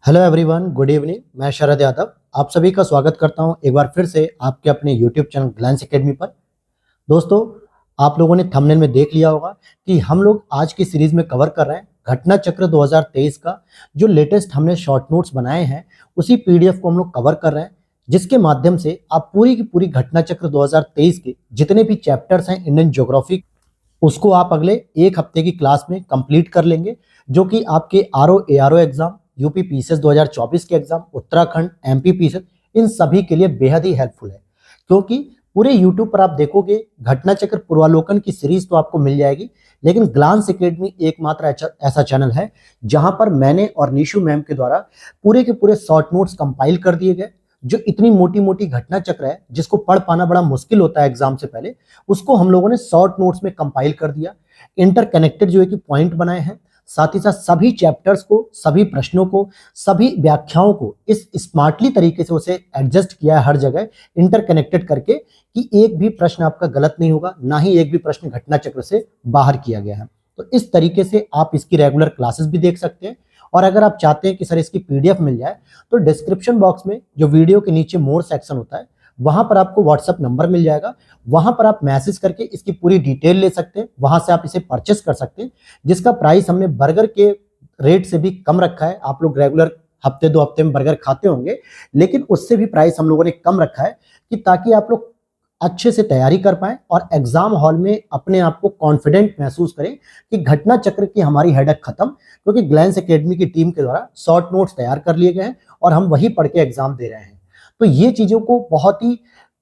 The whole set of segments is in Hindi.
Hello everyone, good evening. मैं शरद यादव आप सभी का स्वागत करता हूं एक बार फिर से आपके अपने यूट्यूब चैनल ग्लैंस एकेडमी पर। दोस्तों, आप लोगों ने थंबनेल में देख लिया होगा कि हम लोग आज की सीरीज में कवर कर रहे हैं घटना चक्र 2023 का जो लेटेस्ट हमने शॉर्ट नोट्स बनाए हैं, उसी पीडीएफ को हम लोग कवर कर रहे हैं, जिसके माध्यम से आप पूरी की पूरी घटना चक्र 2023 के जितने भी चैप्टर्स हैं इंडियन ज्योग्राफी, उसको आप अगले एक हफ्ते की क्लास में कंप्लीट कर लेंगे, जो कि आपके RO ARO exam, UP PCS 2024 के एग्जाम, उत्तराखंड एमपी पीसीएस, इन सभी के लिए बेहद ही हेल्पफुल है। क्योंकि पूरे यूट्यूब पर आप देखोगे घटना चक्र पूर्वालोकन की सीरीज तो आपको मिल जाएगी, लेकिन ग्लांस एकेडमी एकमात्र ऐसा चैनल है जहां पर मैंने और निशु मैम के द्वारा पूरे के पूरे शॉर्ट नोट्स कंपाइल कर दिए गए। जो इतनी मोटी मोटी घटना चक्र है जिसको पढ़ पाना बड़ा मुश्किल होता है एग्जाम से पहले, उसको हम लोगों ने शॉर्ट नोट्स में कंपाइल कर दिया। इंटरकनेक्टेड जो है कि पॉइंट बनाए हैं, साथ ही साथ सभी चैप्टर्स को, सभी प्रश्नों को, सभी व्याख्याओं को इस स्मार्टली तरीके से उसे एडजस्ट किया है हर जगह इंटरकनेक्टेड करके कि एक भी प्रश्न आपका गलत नहीं होगा, ना ही एक भी प्रश्न घटना चक्र से बाहर किया गया है। तो इस तरीके से आप इसकी रेगुलर क्लासेस भी देख सकते हैं। और अगर आप चाहते हैं कि सर इसकी पीडीएफ मिल जाए, तो डिस्क्रिप्शन बॉक्स में जो वीडियो के नीचे मोर सेक्शन होता है, वहां पर आपको व्हाट्सएप नंबर मिल जाएगा। वहां पर आप मैसेज करके इसकी पूरी डिटेल ले सकते हैं, वहां से आप इसे परचेस कर सकते हैं, जिसका प्राइस हमने बर्गर के रेट से भी कम रखा है। आप लोग रेगुलर हफ्ते दो हफ्ते में बर्गर खाते होंगे, लेकिन उससे भी प्राइस हम लोगों ने कम रखा है कि ताकि आप लोग अच्छे से तैयारी कर पाएं और एग्जाम हॉल में अपने आप को कॉन्फिडेंट महसूस करें कि घटना चक्र की हमारी हेडेक खत्म, क्योंकि ग्लैंस एकेडमी की टीम के द्वारा शॉर्ट नोट्स तैयार कर लिए गए हैं और हम वही पढ़ के एग्जाम दे रहे हैं। तो ये चीजों को बहुत ही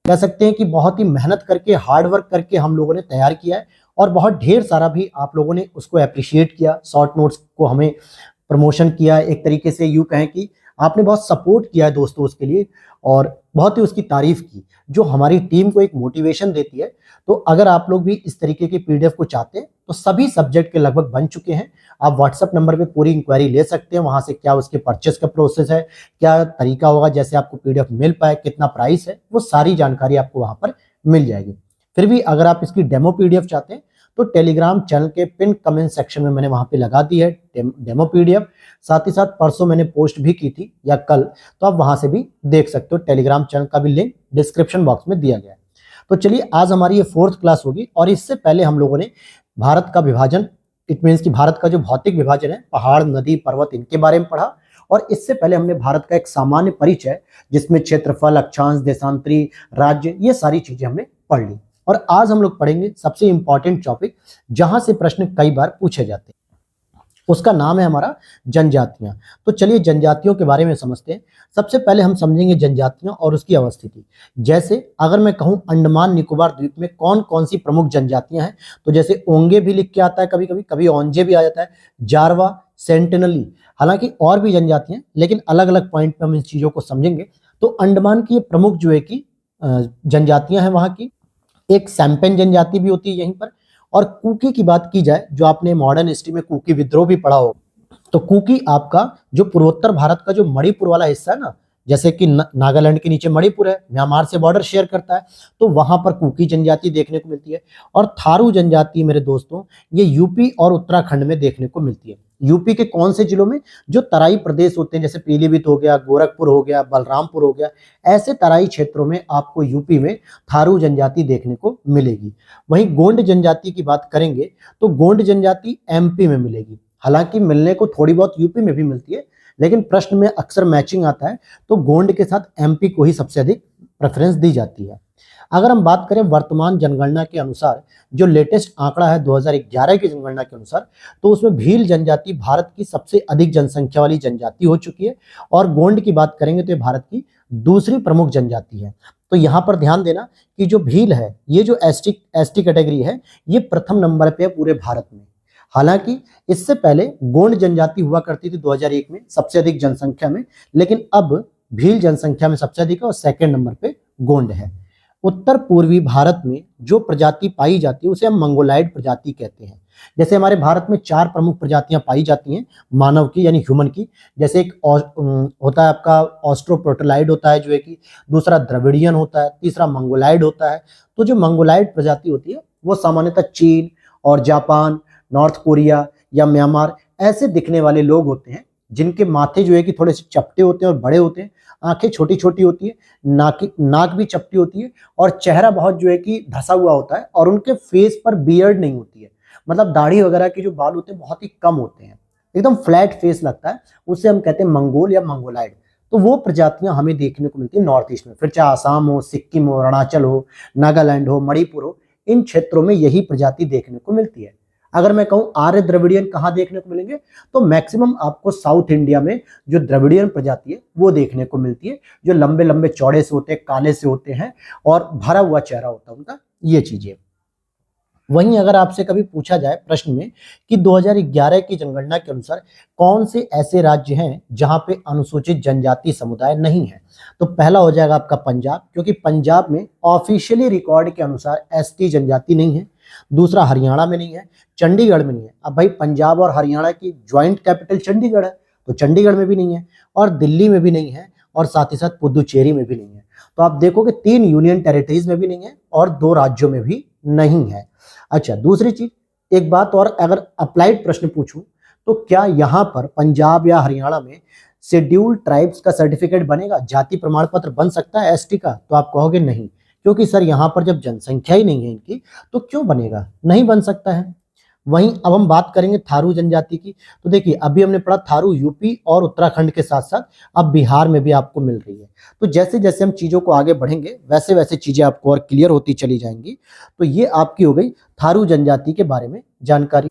कह सकते हैं कि बहुत ही मेहनत करके, हार्ड वर्क करके हम लोगों ने तैयार किया है और बहुत ढेर सारा भी आप लोगों ने उसको अप्रिशिएट किया, शॉर्ट नोट्स को हमें प्रमोशन किया। एक तरीके से यूं कहें कि आपने बहुत सपोर्ट किया है दोस्तों उसके लिए, और बहुत ही उसकी तारीफ की, जो हमारी टीम को एक मोटिवेशन देती है। तो अगर आप लोग भी इस तरीके के पीडीएफ को चाहते हैं तो सभी सब्जेक्ट के लगभग बन चुके हैं। आप व्हाट्सएप नंबर पे पूरी इंक्वायरी ले सकते हैं, वहां से क्या उसके परचेस का प्रोसेस है, क्या तरीका होगा जैसे आपको पीडीएफ मिल पाए, कितना प्राइस है, वो सारी जानकारी आपको वहां पर मिल जाएगी। फिर भी अगर आप इसकी डेमो पीडीएफ चाहते हैं तो टेलीग्राम चैनल के पिन कमेंट सेक्शन में मैंने वहां पे लगा दी है डेमो पीडीएफ। साथ ही साथ परसों मैंने पोस्ट भी की थी या कल, तो आप वहां से भी देख सकते हो। टेलीग्राम चैनल का भी लिंक डिस्क्रिप्शन बॉक्स में दिया गया है। तो चलिए, आज हमारी ये 4th क्लास होगी और इससे पहले हम लोगों ने भारत का विभाजन, इट मीन्स कि भारत का जो भौतिक विभाजन है, पहाड़, नदी, पर्वत, इनके बारे में पढ़ा। और इससे पहले हमने भारत का एक सामान्य परिचय, जिसमें क्षेत्रफल, अक्षांश, देशांतरी, राज्य, ये सारी चीजें हमने पढ़ ली। और आज हम लोग पढ़ेंगे सबसे इंपॉर्टेंट टॉपिक, जहां से प्रश्न कई बार पूछे जाते हैं। उसका नाम है हमारा जनजातियां। तो चलिए जनजातियों के बारे में समझते हैं। सबसे पहले हम समझेंगे जनजातियां और उसकी अवस्थिति। जैसे अगर मैं कहूं अंडमान निकोबार द्वीप में कौन कौन सी प्रमुख जनजातियां हैं, तो जैसे ओंगे भी लिख के आता है, कभी कभी कभी ओंजे भी आ जाता है, जारवा, सेंटिनली, हालांकि और भी जनजातियां, लेकिन अलग अलग पॉइंट पे हम इन चीजों को समझेंगे। तो अंडमान की ये प्रमुख जो है कि जनजातियां हैं वहां की। एक सैम्पेन जनजाति भी होती है यहीं पर। और कुकी की बात की जाए, जो आपने मॉडर्न हिस्ट्री में कुकी विद्रोह भी पढ़ा हो, तो कुकी आपका जो पूर्वोत्तर भारत का जो मणिपुर वाला हिस्सा है ना, जैसे कि नागालैंड के नीचे मणिपुर है, म्यांमार से बॉर्डर शेयर करता है, तो वहां पर कुकी जनजाति देखने को मिलती है। और थारू जनजाति मेरे दोस्तों, ये यूपी और उत्तराखंड में देखने को मिलती है। यूपी के कौन से जिलों में, जो तराई प्रदेश होते हैं, जैसे पीलीभीत हो गया, गोरखपुर हो गया, बलरामपुर हो गया, ऐसे तराई क्षेत्रों में आपको यूपी में थारू जनजाति देखने को मिलेगी। वहीं गोंड जनजाति की बात करेंगे तो गोंड जनजाति एमपी में मिलेगी। हालांकि मिलने को थोड़ी बहुत यूपी में भी मिलती है, लेकिन प्रश्न में अक्सर मैचिंग आता है, तो गोंड के साथ एमपी को ही सबसे अधिक प्रेफरेंस दी जाती है। अगर हम बात करें वर्तमान जनगणना के अनुसार, जो लेटेस्ट आंकड़ा है 2011 की जनगणना के अनुसार, तो उसमें भील जनजाति भारत की सबसे अधिक जनसंख्या वाली जनजाति हो चुकी है। और गोंड की बात करेंगे तो ये भारत की दूसरी प्रमुख जनजाति है। तो यहाँ पर ध्यान देना कि जो भील है, ये जो एसटी कैटेगरी है, ये प्रथम नंबर पे है पूरे भारत में। हालांकि इससे पहले गोंड जनजाति हुआ करती थी 2001 में सबसे अधिक जनसंख्या में, लेकिन अब भील जनसंख्या में सबसे अधिक है और सेकंड नंबर पे गोंड है। उत्तर पूर्वी भारत में जो प्रजाति पाई जाती है उसे हम मंगोलाइड प्रजाति कहते हैं। जैसे हमारे भारत में 4 प्रमुख प्रजातियां पाई जाती हैं मानव की, यानी ह्यूमन की। जैसे एक होता है आपका ऑस्ट्रोप्रोटोलाइड होता है जो है कि, दूसरा द्रविडियन होता है, तीसरा मंगोलाइड होता है। तो जो मंगोलाइड प्रजाति होती है वो सामान्यतः चीन और जापान, नॉर्थ कोरिया या म्यांमार, ऐसे दिखने वाले लोग होते हैं जिनके माथे जो है कि थोड़े से चपटे होते हैं और बड़े होते हैं, आंखें छोटी छोटी होती है, नाक भी चपटी होती है और चेहरा बहुत जो है कि धसा हुआ होता है और उनके फेस पर बियर्ड नहीं होती है, मतलब दाढ़ी वगैरह के जो बाल होते हैं बहुत ही कम होते हैं, एकदम फ्लैट फेस लगता है, उसे हम कहते हैं मंगोल या मंगोलाइड। तो वो प्रजातियां हमें देखने को मिलती है नॉर्थ ईस्ट में, फिर चाहे आसाम हो, सिक्किम हो, अरुणाचल हो, नागालैंड हो, मणिपुर हो, इन क्षेत्रों में यही प्रजाति देखने को मिलती है। अगर मैं कहूं आर्य द्रविडियन कहाँ देखने को मिलेंगे, तो मैक्सिमम आपको साउथ इंडिया में जो द्रविडियन प्रजाति है वो देखने को मिलती है, जो लंबे लंबे चौड़े से होते हैं, काले से होते हैं और भरा हुआ चेहरा होता है उनका, ये चीजें। वहीं अगर आपसे कभी पूछा जाए प्रश्न में कि 2011 की जनगणना के अनुसार कौन से ऐसे राज्य हैं जहां पे अनुसूचित जनजाति समुदाय नहीं है, तो पहला हो जाएगा आपका पंजाब, क्योंकि पंजाब में ऑफिशियली रिकॉर्ड के अनुसार एसटी जनजाति नहीं है। दूसरा हरियाणा में नहीं है, चंडीगढ़ में नहीं है। अब भाई पंजाब और हरियाणा की ज्वाइंट कैपिटल चंडीगढ़ है, तो चंडीगढ़ में भी नहीं है और दिल्ली में भी नहीं है और साथ ही साथ पुदुचेरी में भी नहीं है। तो आप देखोगे 3 यूनियन टेरिटरीज में भी नहीं है और 2 राज्यों में भी नहीं है। अच्छा, दूसरी चीज, एक बात और, अगर अप्लाइड प्रश्न पूछूं तो क्या यहां पर पंजाब या हरियाणा में शेड्यूल्ड ट्राइब्स का सर्टिफिकेट बनेगा, जाति प्रमाण पत्र बन सकता है एसटी का, तो आप कहोगे नहीं, क्योंकि सर यहां पर जब जनसंख्या ही नहीं है इनकी तो क्यों बनेगा, नहीं बन सकता है। वहीं अब हम बात करेंगे थारू जनजाति की, तो देखिए अभी हमने पढ़ा थारू यूपी और उत्तराखंड के साथ साथ अब बिहार में भी आपको मिल रही है। तो जैसे जैसे हम चीजों को आगे बढ़ेंगे वैसे वैसे चीजें आपको और क्लियर होती चली जाएंगी। तो ये आपकी हो गई थारू जनजाति के बारे में जानकारी।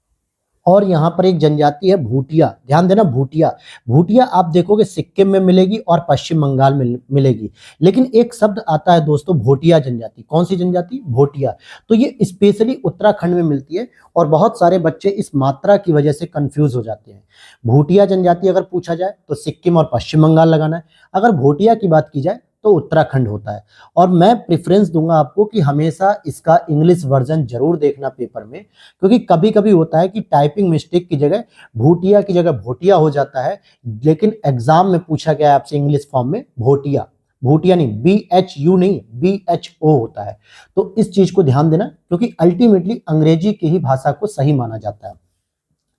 और यहाँ पर एक जनजाति है भूटिया, ध्यान देना भूटिया। भूटिया आप देखोगे सिक्किम में मिलेगी और पश्चिम बंगाल में मिलेगी, लेकिन एक शब्द आता है दोस्तों भोटिया जनजाति। कौन सी जनजाति? भोटिया। तो ये स्पेशली उत्तराखंड में मिलती है और बहुत सारे बच्चे इस मात्रा की वजह से कंफ्यूज हो जाते हैं। भूटिया जनजाति अगर पूछा जाए तो सिक्किम और पश्चिम बंगाल लगाना है, अगर भोटिया की बात की जाए तो उत्तराखंड होता है। और मैं प्रेफरेंस दूंगा आपको कि हमेशा इसका इंग्लिश वर्जन जरूर देखना पेपर में, क्योंकि कभी कभी होता है कि टाइपिंग मिस्टेक की जगह भूटिया की जगह भोटिया हो जाता है, लेकिन एग्जाम में पूछा गया है आपसे इंग्लिश फॉर्म में भोटिया, भूटिया नहीं, BHU नहीं, BHO होता है। तो इस चीज को ध्यान देना, क्योंकि अल्टीमेटली अंग्रेजी की ही भाषा को सही माना जाता है।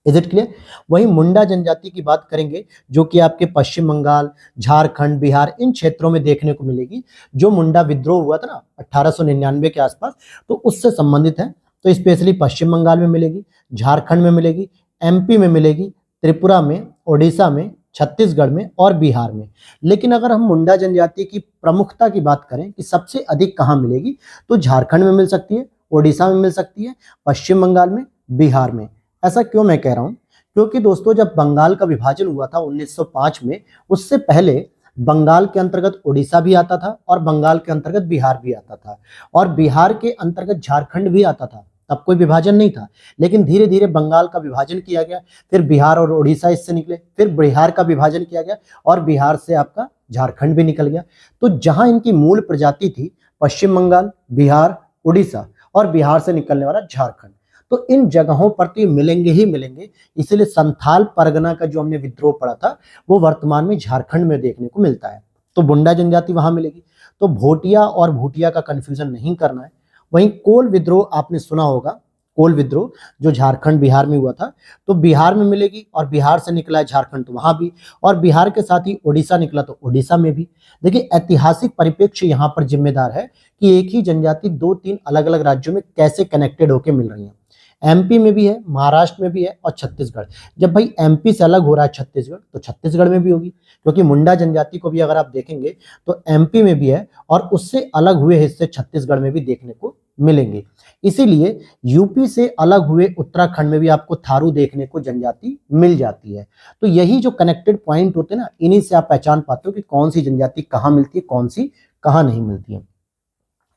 Is it clear? वहीं मुंडा जनजाति की बात करेंगे, जो कि आपके पश्चिम बंगाल, झारखंड, बिहार इन क्षेत्रों में देखने को मिलेगी। जो मुंडा विद्रोह हुआ था ना 1899 के आसपास, तो उससे संबंधित है। तो स्पेशली पश्चिम बंगाल में मिलेगी, झारखंड में मिलेगी, MP में मिलेगी, त्रिपुरा में, ओडिशा में, छत्तीसगढ़ में और बिहार में। लेकिन अगर हम मुंडा जनजाति की प्रमुखता की बात करें कि सबसे अधिक कहाँ मिलेगी, तो झारखंड में मिल सकती है, ओडिशा में मिल सकती है, पश्चिम बंगाल में, बिहार में। ऐसा क्यों मैं कह रहा हूं? क्योंकि दोस्तों जब बंगाल का विभाजन हुआ था 1905 में, उससे पहले बंगाल के अंतर्गत उड़ीसा भी आता था और बंगाल के अंतर्गत बिहार भी आता था और बिहार के अंतर्गत झारखंड भी आता था। तब कोई विभाजन नहीं था, लेकिन धीरे धीरे बंगाल का विभाजन किया गया, फिर बिहार और उड़ीसा इससे निकले, फिर बिहार का विभाजन किया गया और बिहार से आपका झारखंड भी निकल गया। तो जहां इनकी मूल प्रजाति थी पश्चिम बंगाल, बिहार, उड़ीसा और बिहार से निकलने वाला झारखंड, तो इन जगहों पर तो ये मिलेंगे ही मिलेंगे। इसलिए संथाल परगना का जो हमने विद्रोह पढ़ा था वो वर्तमान में झारखंड में देखने को मिलता है। तो बुंडा जनजाति वहां मिलेगी। तो भोटिया और भूटिया का कंफ्यूजन नहीं करना है। वहीं कोल विद्रोह आपने सुना होगा, कोल विद्रोह जो झारखंड बिहार में हुआ था, तो बिहार में मिलेगी और बिहार से निकला है झारखंड तो वहां भी, और बिहार के साथ ही ओडिशा निकला तो ओडिशा में भी। देखिए ऐतिहासिक परिप्रेक्ष्य यहाँ पर जिम्मेदार है कि एक ही जनजाति 2-3 अलग अलग राज्यों में कैसे कनेक्टेड होकर मिल रही है। MP में भी है, महाराष्ट्र में भी है और छत्तीसगढ़। जब भाई MP से अलग हो रहा है छत्तीसगढ़, तो छत्तीसगढ़ में भी होगी, क्योंकि मुंडा जनजाति को भी अगर आप देखेंगे तो MP में भी है और उससे अलग हुए हिस्से छत्तीसगढ़ में भी देखने को मिलेंगे। इसीलिए यूपी से अलग हुए उत्तराखंड में भी आपको थारू देखने को जनजाति मिल जाती है। तो यही जो कनेक्टेड पॉइंट होते हैं ना, इन्हीं से आप पहचान पाते हो कि कौन सी जनजाति कहाँ मिलती है, कौन सी कहाँ नहीं मिलती है।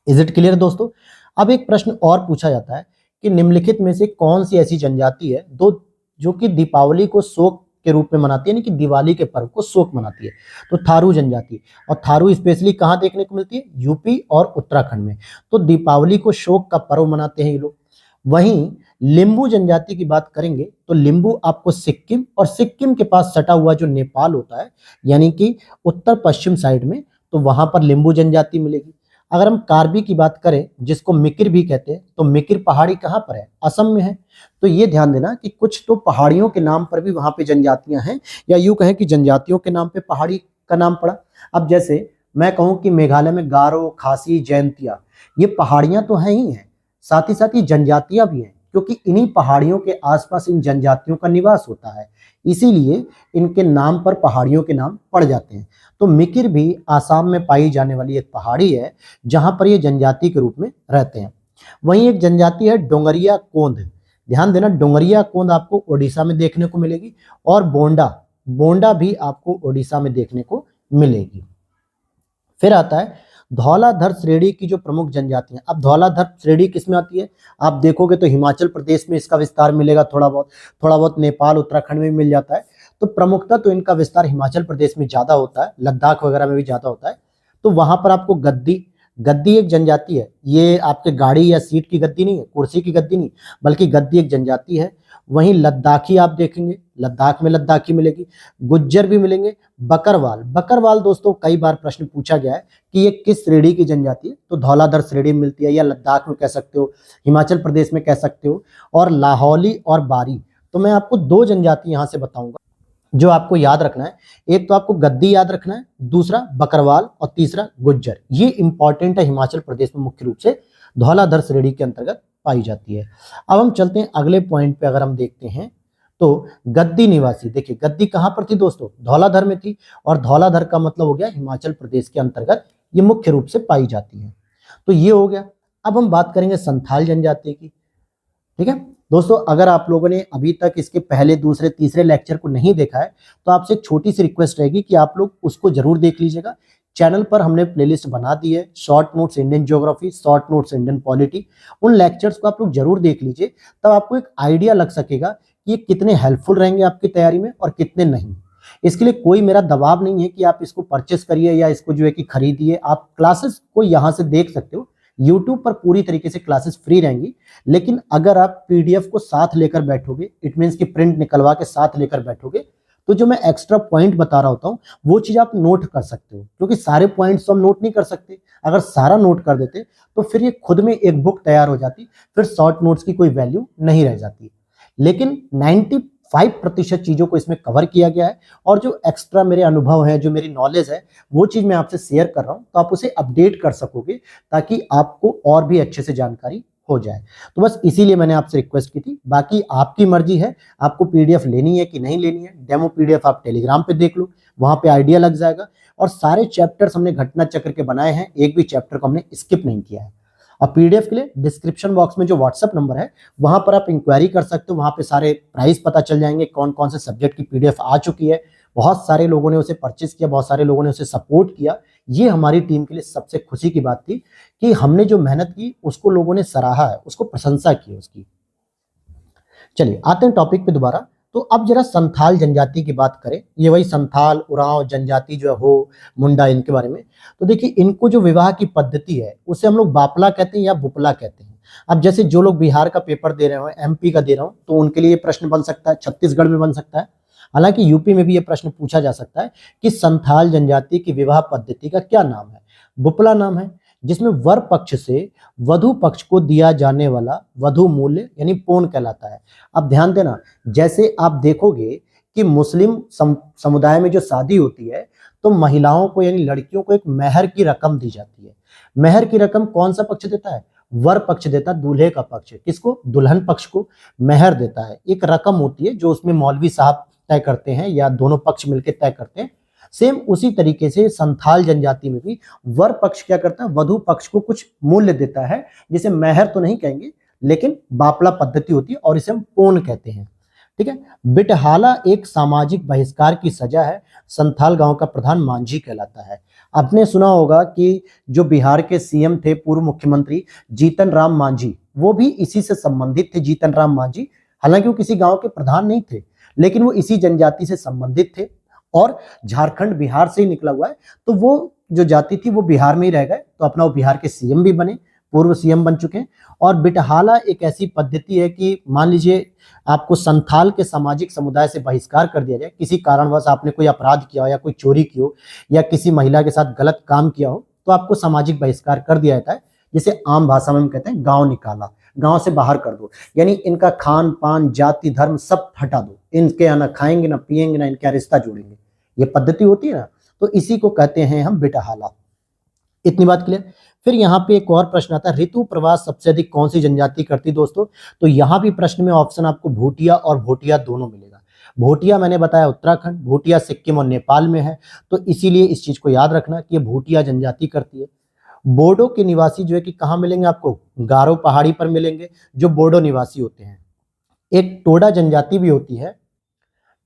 इज इट क्लियर दोस्तों? अब एक प्रश्न और पूछा जाता है कि निम्नलिखित में से कौन सी ऐसी जनजाति है जो कि दीपावली को शोक के रूप में मनाती है, यानी कि दिवाली के पर्व को शोक मनाती है। तो थारू जनजाति, और थारू स्पेशली कहाँ देखने को मिलती है? यूपी और उत्तराखंड में। तो दीपावली को शोक का पर्व मनाते हैं ये लोग। वहीं लिंबू जनजाति की बात करेंगे तो लिंबू आपको सिक्किम और सिक्किम के पास सटा हुआ जो नेपाल होता है, यानी कि उत्तर पश्चिम साइड में, तो वहां पर लिंबू जनजाति मिलेगी। अगर हम कार्बी की बात करें, जिसको मिकिर भी कहते हैं, तो मिकिर पहाड़ी कहाँ पर है? असम में है। तो ये ध्यान देना कि कुछ तो पहाड़ियों के नाम पर भी वहां पे जनजातियां हैं, या यूं कहें कि जनजातियों के नाम पे पहाड़ी का नाम पड़ा। अब जैसे मैं कहूं कि मेघालय में गारो, खासी, जयंतिया, ये पहाड़ियां तो हैं ही हैं, साथ ही साथ ये जनजातियां भी हैं, क्योंकि इन्हीं पहाड़ियों के आसपास इन जनजातियों का निवास होता है, इसीलिए इनके नाम पर पहाड़ियों के नाम पड़ जाते हैं। तो मिकिर भी आसाम में पाई जाने वाली एक पहाड़ी है, जहां पर ये जनजाति के रूप में रहते हैं। वहीं एक जनजाति है डोंगरिया कोंद। ध्यान देना, डोंगरिया कोंद आपको उड़ीसा में देखने को मिलेगी, और बोंडा, बोंडा भी आपको उड़ीसा में देखने को मिलेगी। फिर आता है धौलाधर श्रेणी की जो प्रमुख जनजातियां। अब धौलाधर श्रेणी किसमें आती है? आप देखोगे तो हिमाचल प्रदेश में इसका विस्तार मिलेगा, थोड़ा बहुत नेपाल, उत्तराखंड में भी मिल जाता है। तो प्रमुखता तो इनका विस्तार हिमाचल प्रदेश में ज्यादा होता है, लद्दाख वगैरह में भी ज्यादा होता है। तो वहां पर आपको गद्दी, गद्दी एक जनजाति है। ये आपके गाड़ी या सीट की गद्दी नहीं है, कुर्सी की गद्दी नहीं, बल्कि गद्दी एक जनजाति है। वहीं लद्दाखी आप देखेंगे, लद्दाख में लद्दाखी मिलेगी, गुज्जर भी मिलेंगे। बकरवाल, बकरवाल दोस्तों कई बार प्रश्न पूछा गया है कि ये किस श्रेणी की जनजाति है, तो धौलाधर श्रेणी में मिलती है, या लद्दाख में कह सकते हो, हिमाचल प्रदेश में कह सकते हो। और लाहौली और बारी, तो मैं आपको दो जनजाति यहां से बताऊंगा जो आपको याद रखना है। एक तो आपको गद्दी याद रखना है, दूसरा बकरवाल, और तीसरा गुज्जर। ये इंपॉर्टेंट है, हिमाचल प्रदेश में मुख्य रूप से धौलाधर श्रेणी के अंतर्गत पाई जाती है। अब हम चलते हैं अगले पॉइंट पे। अगर हम देखते हैं तो गद्दी निवासी, देखिए गद्दी कहां पर थी दोस्तों? धौलाधर में थी, और धौलाधर का मतलब हो गया हिमाचल प्रदेश के अंतर्गत ये मुख्य रूप से पाई जाती है। तो ये हो गया। अब हम बात करेंगे संथाल जनजाति की। ठीक है दोस्तों, अगर आप लोगों ने अभी तक इसके पहले, दूसरे, तीसरे लेक्चर को नहीं देखा है, तो आपसे एक छोटी सी रिक्वेस्ट रहेगी कि आप लोग उसको जरूर देख लीजिएगा। चैनल पर हमने प्लेलिस्ट बना दी है, short notes Indian geography, short notes Indian polity. उन लेक्चर्स को आप लोग जरूर देख लीजिए, तब आपको एक आइडिया लग सकेगा कि ये कितने हेल्पफुल रहेंगे आपकी तैयारी में और कितने नहीं। इसके लिए कोई मेरा दबाव नहीं है कि आप इसको परचेस करिए या इसको जो है कि खरीदिए। आप क्लासेस को यहाँ से देख सकते हो, यूट्यूब पर पूरी तरीके से क्लासेस फ्री रहेंगी। लेकिन अगर आप पीडीएफ को साथ लेकर बैठोगे, इट मीन्स कि प्रिंट निकलवा के साथ लेकर बैठोगे, तो जो मैं एक्स्ट्रा पॉइंट बता रहा होता हूँ वो चीज आप नोट कर सकते हो, क्योंकि सारे पॉइंट्स तो हम नोट नहीं कर सकते। अगर सारा नोट कर देते तो फिर ये खुद में एक बुक तैयार हो जाती, फिर शॉर्ट नोट्स की कोई वैल्यू नहीं रह जाती। लेकिन 95% चीजों को इसमें कवर किया गया है, और जो एक्स्ट्रा मेरे अनुभव है, जो मेरी नॉलेज है, वो चीज मैं आपसे शेयर कर रहा हूं, तो आप उसे अपडेट कर सकोगे, ताकि आपको और भी अच्छे से जानकारी हो जाए। तो बस इसीलिए मैंने आपसे रिक्वेस्ट की थी। बाकी आपकी मर्जी है, आपको पीडीएफ लेनी है कि नहीं लेनी है। डेमो पीडीएफ आप टेलीग्राम पे देख लो, वहां पे आइडिया लग जाएगा। और सारे चैप्टर्स हमने घटना चक्र के बनाए हैं, एक भी चैप्टर को हमने स्किप नहीं किया है। और पीडीएफ के लिए डिस्क्रिप्शन बॉक्स में जो व्हाट्सएप नंबर है, वहां पर आप इंक्वायरी कर सकते हो। वहां पे सारे प्राइस पता चल जाएंगे, कौन कौन से सब्जेक्ट की पीडीएफ आ चुकी है। बहुत सारे लोगों ने उसे परचेज किया, बहुत सारे लोगों ने उसे सपोर्ट किया। ये हमारी टीम के लिए सबसे खुशी की बात थी कि हमने जो मेहनत की उसको लोगों ने सराहा है, उसको प्रशंसा की उसकी। चलिए आते हैं टॉपिक पे दोबारा। तो अब जरा संथाल जनजाति की बात करें। ये वही संथाल, उरांव जनजाति जो हो, मुंडा, इनके बारे में। तो देखिए, इनको जो विवाह की पद्धति है उसे हम लोग बापला कहते हैं या बुपला कहते हैं। अब जैसे जो लोग बिहार का पेपर दे रहे हो, एमपी का दे रहा हूं, तो उनके लिए ये प्रश्न बन सकता है, छत्तीसगढ़ में बन सकता है, हालांकि यूपी में भी ये प्रश्न पूछा जा सकता है कि संथाल जनजाति की विवाह पद्धति का क्या नाम है? बुपला नाम है, जिसमें वर पक्ष से वधु पक्ष को दिया जाने वाला वधु मूल्य यानी पौन कहलाता है। अब ध्यान देना, जैसे आप देखोगे कि मुस्लिम समुदाय में जो शादी होती है, तो महिलाओं को यानी लड़कियों को एक मेहर की रकम दी जाती है। मेहर की रकम कौन सा पक्ष देता है? वर पक्ष देता है, दूल्हे का पक्ष। किसको? दुल्हन पक्ष को मेहर देता है। एक रकम होती है जो उसमें मौलवी साहब तय करते हैं या दोनों पक्ष मिलकर तय करते हैं। सेम उसी तरीके से संथाल जनजाति में भी वर पक्ष क्या करता है? वधु पक्ष को कुछ मूल्य देता है, जिसे मेहर तो नहीं कहेंगे, लेकिन बापला पद्धति होती है और इसे हम पौन कहते हैं। ठीक है। बिटहाला एक सामाजिक बहिष्कार की सजा है। संथाल गांव का प्रधान मांझी कहलाता है। आपने सुना होगा कि जो बिहार के सीएम थे, पूर्व मुख्यमंत्री जीतन राम मांझी, वो भी इसी से संबंधित थे। जीतन राम मांझी, हालांकि वो किसी गांव के प्रधान नहीं थे, लेकिन वो इसी जनजाति से संबंधित थे और झारखंड, बिहार से ही निकला हुआ है। तो वो जो जाति थी वो बिहार में ही रह गए, तो अपना वो बिहार के सीएम भी बने, पूर्व सीएम बन चुके हैं। और बिटहाला एक ऐसी पद्धति है कि मान लीजिए आपको संथाल के सामाजिक समुदाय से बहिष्कार कर दिया जाए, किसी कारणवश आपने कोई अपराध किया हो या कोई चोरी की हो या किसी महिला के साथ गलत काम किया हो, तो आपको सामाजिक बहिष्कार कर दिया जाता है, जिसे आम भाषा में हम कहते हैं गांव निकाला, गांव से बाहर कर दो, यानी इनका खान पान जाति धर्म सब हटा दो, इनके यहाँ ना खाएंगे ना पिएंगे ना इनका रिश्ता जोड़ेंगे, ये पद्धति होती है ना, तो इसी को कहते हैं हम बेटहाला। इतनी बात क्लियर। फिर यहाँ पे एक और प्रश्न आता है, ऋतु प्रवास सबसे अधिक कौन सी जनजाति करती दोस्तों? तो यहाँ भी प्रश्न में ऑप्शन आपको भूटिया और भोटिया दोनों मिलेगा। भोटिया मैंने बताया उत्तराखंड, भोटिया सिक्किम और नेपाल में है, तो इसीलिए इस चीज को याद रखना कि ये भूटिया जनजाति करती है। बोडो के निवासी जो है कि कहाँ मिलेंगे आपको? गारो पहाड़ी पर मिलेंगे, जो बोडो निवासी होते हैं। एक टोडा जनजाति भी होती है,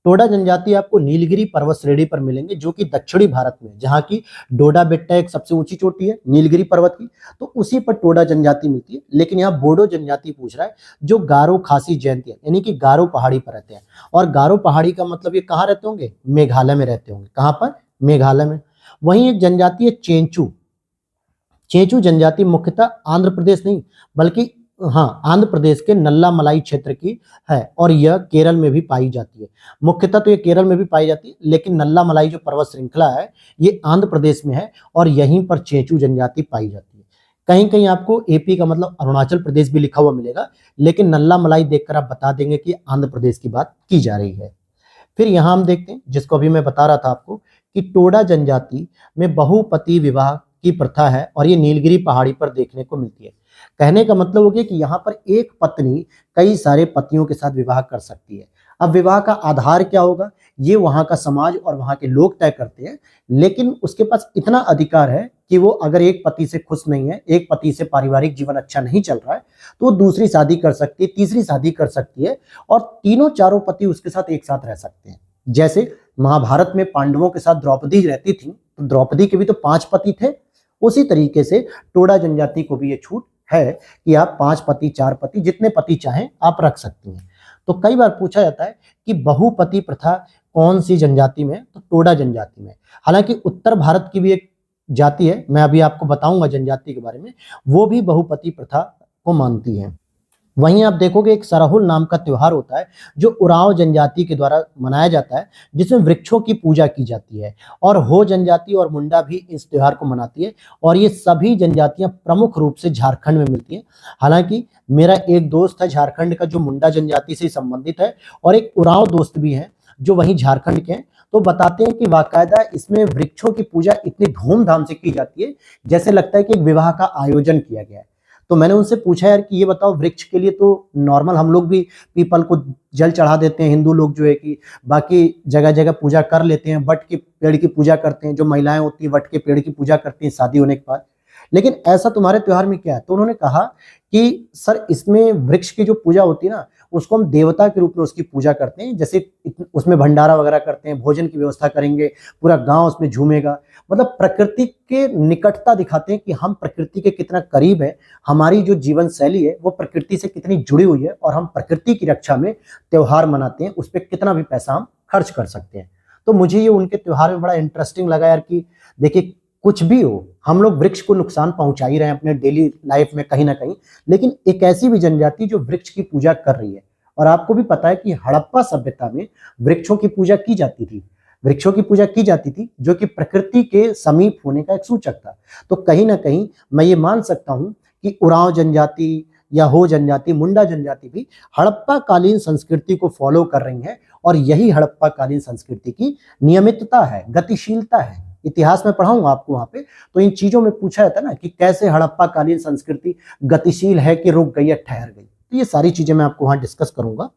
टोडा जनजाति आपको नीलगिरी पर्वत श्रेणी पर मिलेंगे, जो कि दक्षिणी भारत में, जहाँ की डोडा बेट्टा एक सबसे ऊंची चोटी है नीलगिरी पर्वत की, तो उसी पर टोडा जनजाति मिलती है। लेकिन यहाँ बोडो जनजाति पूछ रहा है, जो गारो खासी जयंती है, यानी कि गारो पहाड़ी पर रहते हैं। और गारो पहाड़ी का मतलब ये कहाँ रहते होंगे? मेघालय में रहते होंगे। कहाँ पर? मेघालय में। वहीं एक जनजाति है चेंचू। चेंचू जनजाति मुख्यतः आंध्र प्रदेश नहीं बल्कि आंध्र प्रदेश के नल्लामलाई क्षेत्र की है, और यह केरल में भी पाई जाती है। मुख्यतः तो ये केरल में भी पाई जाती है, लेकिन नल्लामलाई जो पर्वत श्रृंखला है ये आंध्र प्रदेश में है, और यहीं पर चेंचू जनजाति पाई जाती है। कहीं कहीं आपको एपी का मतलब अरुणाचल प्रदेश भी लिखा हुआ मिलेगा, लेकिन नल्लामलाई देखकर आप बता देंगे कि आंध्र प्रदेश की बात की जा रही है। फिर यहाँ हम देखते हैं, जिसको अभी मैं बता रहा था आपको, कि टोडा जनजाति में बहुपति विवाह की प्रथा है, और ये नीलगिरी पहाड़ी पर देखने को मिलती है। कहने का मतलब हो गया कि यहाँ पर एक पत्नी कई सारे पतियों के साथ विवाह कर सकती है। अब विवाह का आधार क्या होगा, ये वहाँ का समाज और वहाँ के लोग तय करते हैं, लेकिन उसके पास इतना अधिकार है कि वो अगर एक पति से खुश नहीं है, एक पति से पारिवारिक जीवन अच्छा नहीं चल रहा है, तो वो दूसरी शादी कर सकती है, तीसरी शादी कर सकती है, और तीनों चारों पति उसके साथ एक साथ रह सकते हैं। जैसे महाभारत में पांडवों के साथ द्रौपदी रहती थी, तो द्रौपदी के भी तो 5 पति थे। उसी तरीके से टोडा जनजाति को भी ये छूट है कि आप 5 पति 4 पति जितने पति चाहें आप रख सकती हैं। तो कई बार पूछा जाता है कि बहुपति प्रथा कौन सी जनजाति में? तो टोडा जनजाति में। हालांकि उत्तर भारत की भी एक जाति है, मैं अभी आपको बताऊंगा जनजाति के बारे में, वो भी बहुपति प्रथा को मानती है। वहीं आप देखोगे एक सरहुल नाम का त्योहार होता है, जो उरांव जनजाति के द्वारा मनाया जाता है, जिसमें वृक्षों की पूजा की जाती है, और हो जनजाति और मुंडा भी इस त्योहार को मनाती है, और ये सभी जनजातियां प्रमुख रूप से झारखंड में मिलती हैं। हालांकि मेरा एक दोस्त है झारखंड का जो मुंडा जनजाति से संबंधित है, और एक उरांव दोस्त भी है जो वहीं झारखंड के हैं, तो बताते हैं कि बाकायदा इसमें वृक्षों की पूजा इतनी धूमधाम से की जाती है जैसे लगता है कि एक विवाह का आयोजन किया गया है। तो मैंने उनसे पूछा यार कि ये बताओ, वृक्ष के लिए तो नॉर्मल हम लोग भी पीपल को जल चढ़ा देते हैं, हिंदू लोग जो है कि बाकी जगह जगह पूजा कर लेते हैं, वट के पेड़ की पूजा करते हैं, जो महिलाएं होती हैं वट के पेड़ की पूजा करती हैं शादी होने के बाद, लेकिन ऐसा तुम्हारे त्योहार में क्या है? तो उन्होंने कहा कि सर इसमें वृक्ष की जो पूजा होती है ना, उसको हम देवता के रूप में उसकी पूजा करते हैं, जैसे उसमें भंडारा वगैरह करते हैं, भोजन की व्यवस्था करेंगे, पूरा गांव उसमें झूमेगा, मतलब प्रकृति के निकटता दिखाते हैं कि हम प्रकृति के कितना करीब है, हमारी जो जीवन शैली है वो प्रकृति से कितनी जुड़ी हुई है, और हम प्रकृति की रक्षा में त्योहार मनाते हैं, उस पर कितना भी पैसा हम खर्च कर सकते हैं। तो मुझे ये उनके त्योहार में बड़ा इंटरेस्टिंग लगा यार कि देखिए कुछ भी हो, हम लोग वृक्ष को नुकसान पहुंचा ही रहे हैं अपने डेली लाइफ में कहीं ना कहीं, लेकिन एक ऐसी भी जनजाति जो वृक्ष की पूजा कर रही है। और आपको भी पता है कि हड़प्पा सभ्यता में वृक्षों की पूजा की जाती थी, वृक्षों की पूजा की जाती थी, जो कि प्रकृति के समीप होने का एक सूचक था। तो कहीं ना कहीं मैं ये मान सकता हूं कि उरांव जनजाति या हो जनजाति, मुंडा जनजाति भी हड़प्पा कालीन संस्कृति को फॉलो कर रही है, और यही हड़प्पा कालीन संस्कृति की नियमितता है, गतिशीलता है। इतिहास में पढ़ाऊंगा आपको वहां पे, तो इन चीजों में पूछा जाता है ना कि कैसे हड़प्पा कालीन संस्कृति गतिशील है कि रुक गई या ठहर गई, तो ये सारी चीजें मैं आपको वहां डिस्कस करूंगा।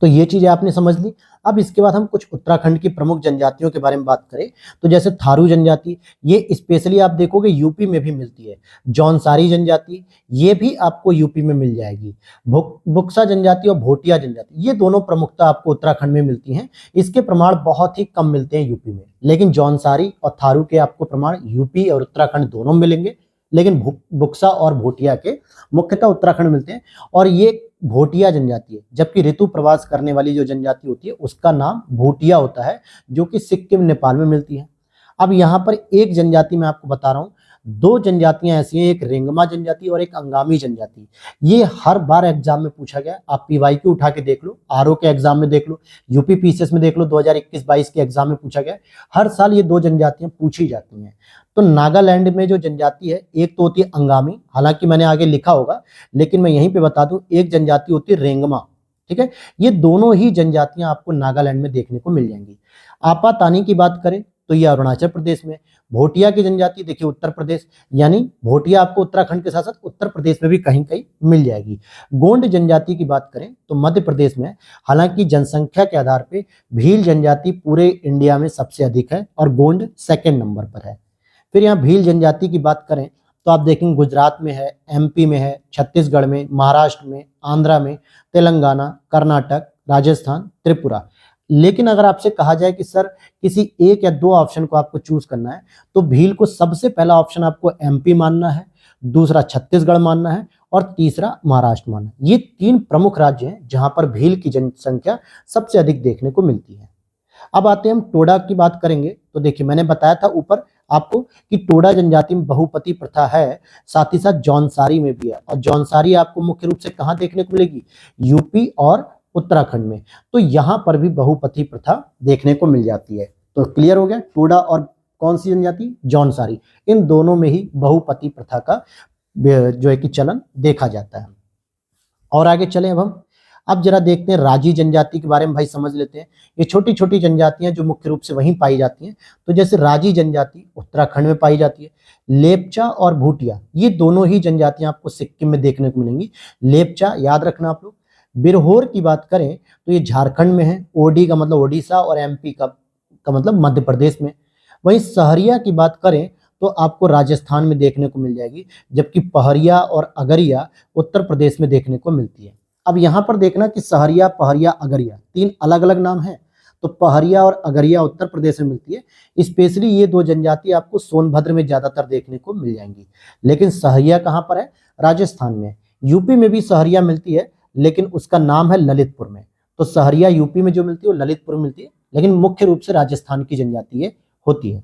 तो ये चीजें आपने समझ ली। अब इसके बाद हम कुछ उत्तराखंड की प्रमुख जनजातियों के बारे में बात करें, तो जैसे थारू जनजाति, ये स्पेशली आप देखोगे यूपी में भी मिलती है। जौनसारी जनजाति, ये भी आपको यूपी में मिल जाएगी। बुक्सा जनजाति और भोटिया जनजाति, ये दोनों प्रमुखता आपको उत्तराखंड में मिलती हैं। इसके प्रमाण बहुत ही कम मिलते हैं यूपी में, लेकिन जौनसारी और थारू के आपको प्रमाण यूपी और उत्तराखंड दोनों मिलेंगे, लेकिन बुक्सा और भोटिया के मुख्यतः उत्तराखंड मिलते हैं। और ये भोटिया जनजाति है, जबकि ऋतु प्रवास करने वाली जो जनजाति होती है उसका नाम भोटिया होता है, जो कि सिक्किम नेपाल में मिलती है। अब यहाँ पर एक जनजाति मैं आपको बता रहा हूँ, दो जनजातियां ऐसी हैं, एक रेंगमा जनजाति और एक अंगामी जनजाति। ये हर बार एग्जाम में पूछा गया, आप पीवाईक्यू उठा के देख लो, आरओ के एग्जाम में देख लो, यूपी पीसीएस में देख लो, 2021-22 के एग्जाम में पूछा गया। हर साल ये दो जनजातियां पूछी जाती हैं। तो नागालैंड में जो जनजाति है, एक तो होती है अंगामी, हालांकि मैंने आगे लिखा होगा लेकिन मैं यहीं पे बता दूं, एक जनजाति होती है रेंगमा। ठीक है, ये दोनों ही जनजातियां आपको नागालैंड में देखने को मिल जाएंगी। आपातानी की बात करें तो ये अरुणाचल प्रदेश में। भोटिया की जनजाति देखिए उत्तर प्रदेश, यानी भोटिया आपको उत्तराखंड के साथ साथ उत्तर प्रदेश में भी कहीं कहीं मिल जाएगी। गोंड जनजाति की बात करें तो मध्य प्रदेश में, हालांकि जनसंख्या के आधार पे भील जनजाति पूरे इंडिया में सबसे अधिक है और गोंड सेकंड नंबर पर है। फिर यहाँ भील जनजाति की बात करें तो आप देखेंगे गुजरात में है, एमपी में है, छत्तीसगढ़ में, महाराष्ट्र में, आंध्रा में, तेलंगाना, कर्नाटक, राजस्थान, त्रिपुरा। लेकिन अगर आपसे कहा जाए कि सर किसी एक या दो ऑप्शन को आपको चूज करना है, तो भील को सबसे पहला ऑप्शन आपको एमपी मानना है, दूसरा छत्तीसगढ़ मानना है और तीसरा महाराष्ट्र मानना है। ये तीन प्रमुख राज्य हैं जहां पर भील की जनसंख्या सबसे अधिक देखने को मिलती है। अब आते हैं हम टोडा की बात करेंगे तो देखिए मैंने बताया था ऊपर आपको कि टोडा जनजाति में बहुपति प्रथा है, साथ ही साथ जौनसारी में भी है। और जौनसारी आपको मुख्य रूप से कहां देखने को मिलेगी? यूपी और उत्तराखंड में। तो यहां पर भी बहुपति प्रथा देखने को मिल जाती है। तो क्लियर हो गया, टोडा और कौन सी जनजाति? जौनसारी। इन दोनों में ही बहुपति प्रथा का जो है कि चलन देखा जाता है। और आगे चलें अब जरा देखते हैं राजी जनजाति के बारे में भाई समझ लेते हैं। ये छोटी छोटी जनजातियां जो मुख्य रूप से वहीं पाई जाती हैं। तो जैसे राजी जनजाति उत्तराखंड में पाई जाती है। लेपचा और भूटिया ये दोनों ही जनजातियां आपको सिक्किम में देखने को मिलेंगी। लेपचा याद रखना आप लोग। बिरहोर की बात करें तो ये झारखंड में है, ओडी का मतलब ओडिशा और एमपी का मतलब मध्य प्रदेश में। वहीं सहरिया की बात करें तो आपको राजस्थान में देखने को मिल जाएगी, जबकि पहरिया और अगरिया उत्तर प्रदेश में देखने को मिलती है। अब यहाँ पर देखना कि सहरिया, पहरिया, अगरिया तीन अलग अलग नाम हैं। तो पहरिया और अगरिया उत्तर प्रदेश में मिलती है। स्पेशली ये दो जनजाति आपको सोनभद्र में ज्यादातर देखने को मिल जाएंगी। लेकिन सहरिया कहाँ पर है? राजस्थान में। यूपी में भी सहरिया मिलती है लेकिन उसका नाम है ललितपुर में। तो सहरिया यूपी में जो मिलती है वो ललितपुर में मिलती है, लेकिन मुख्य रूप से राजस्थान की जनजाति ये होती है।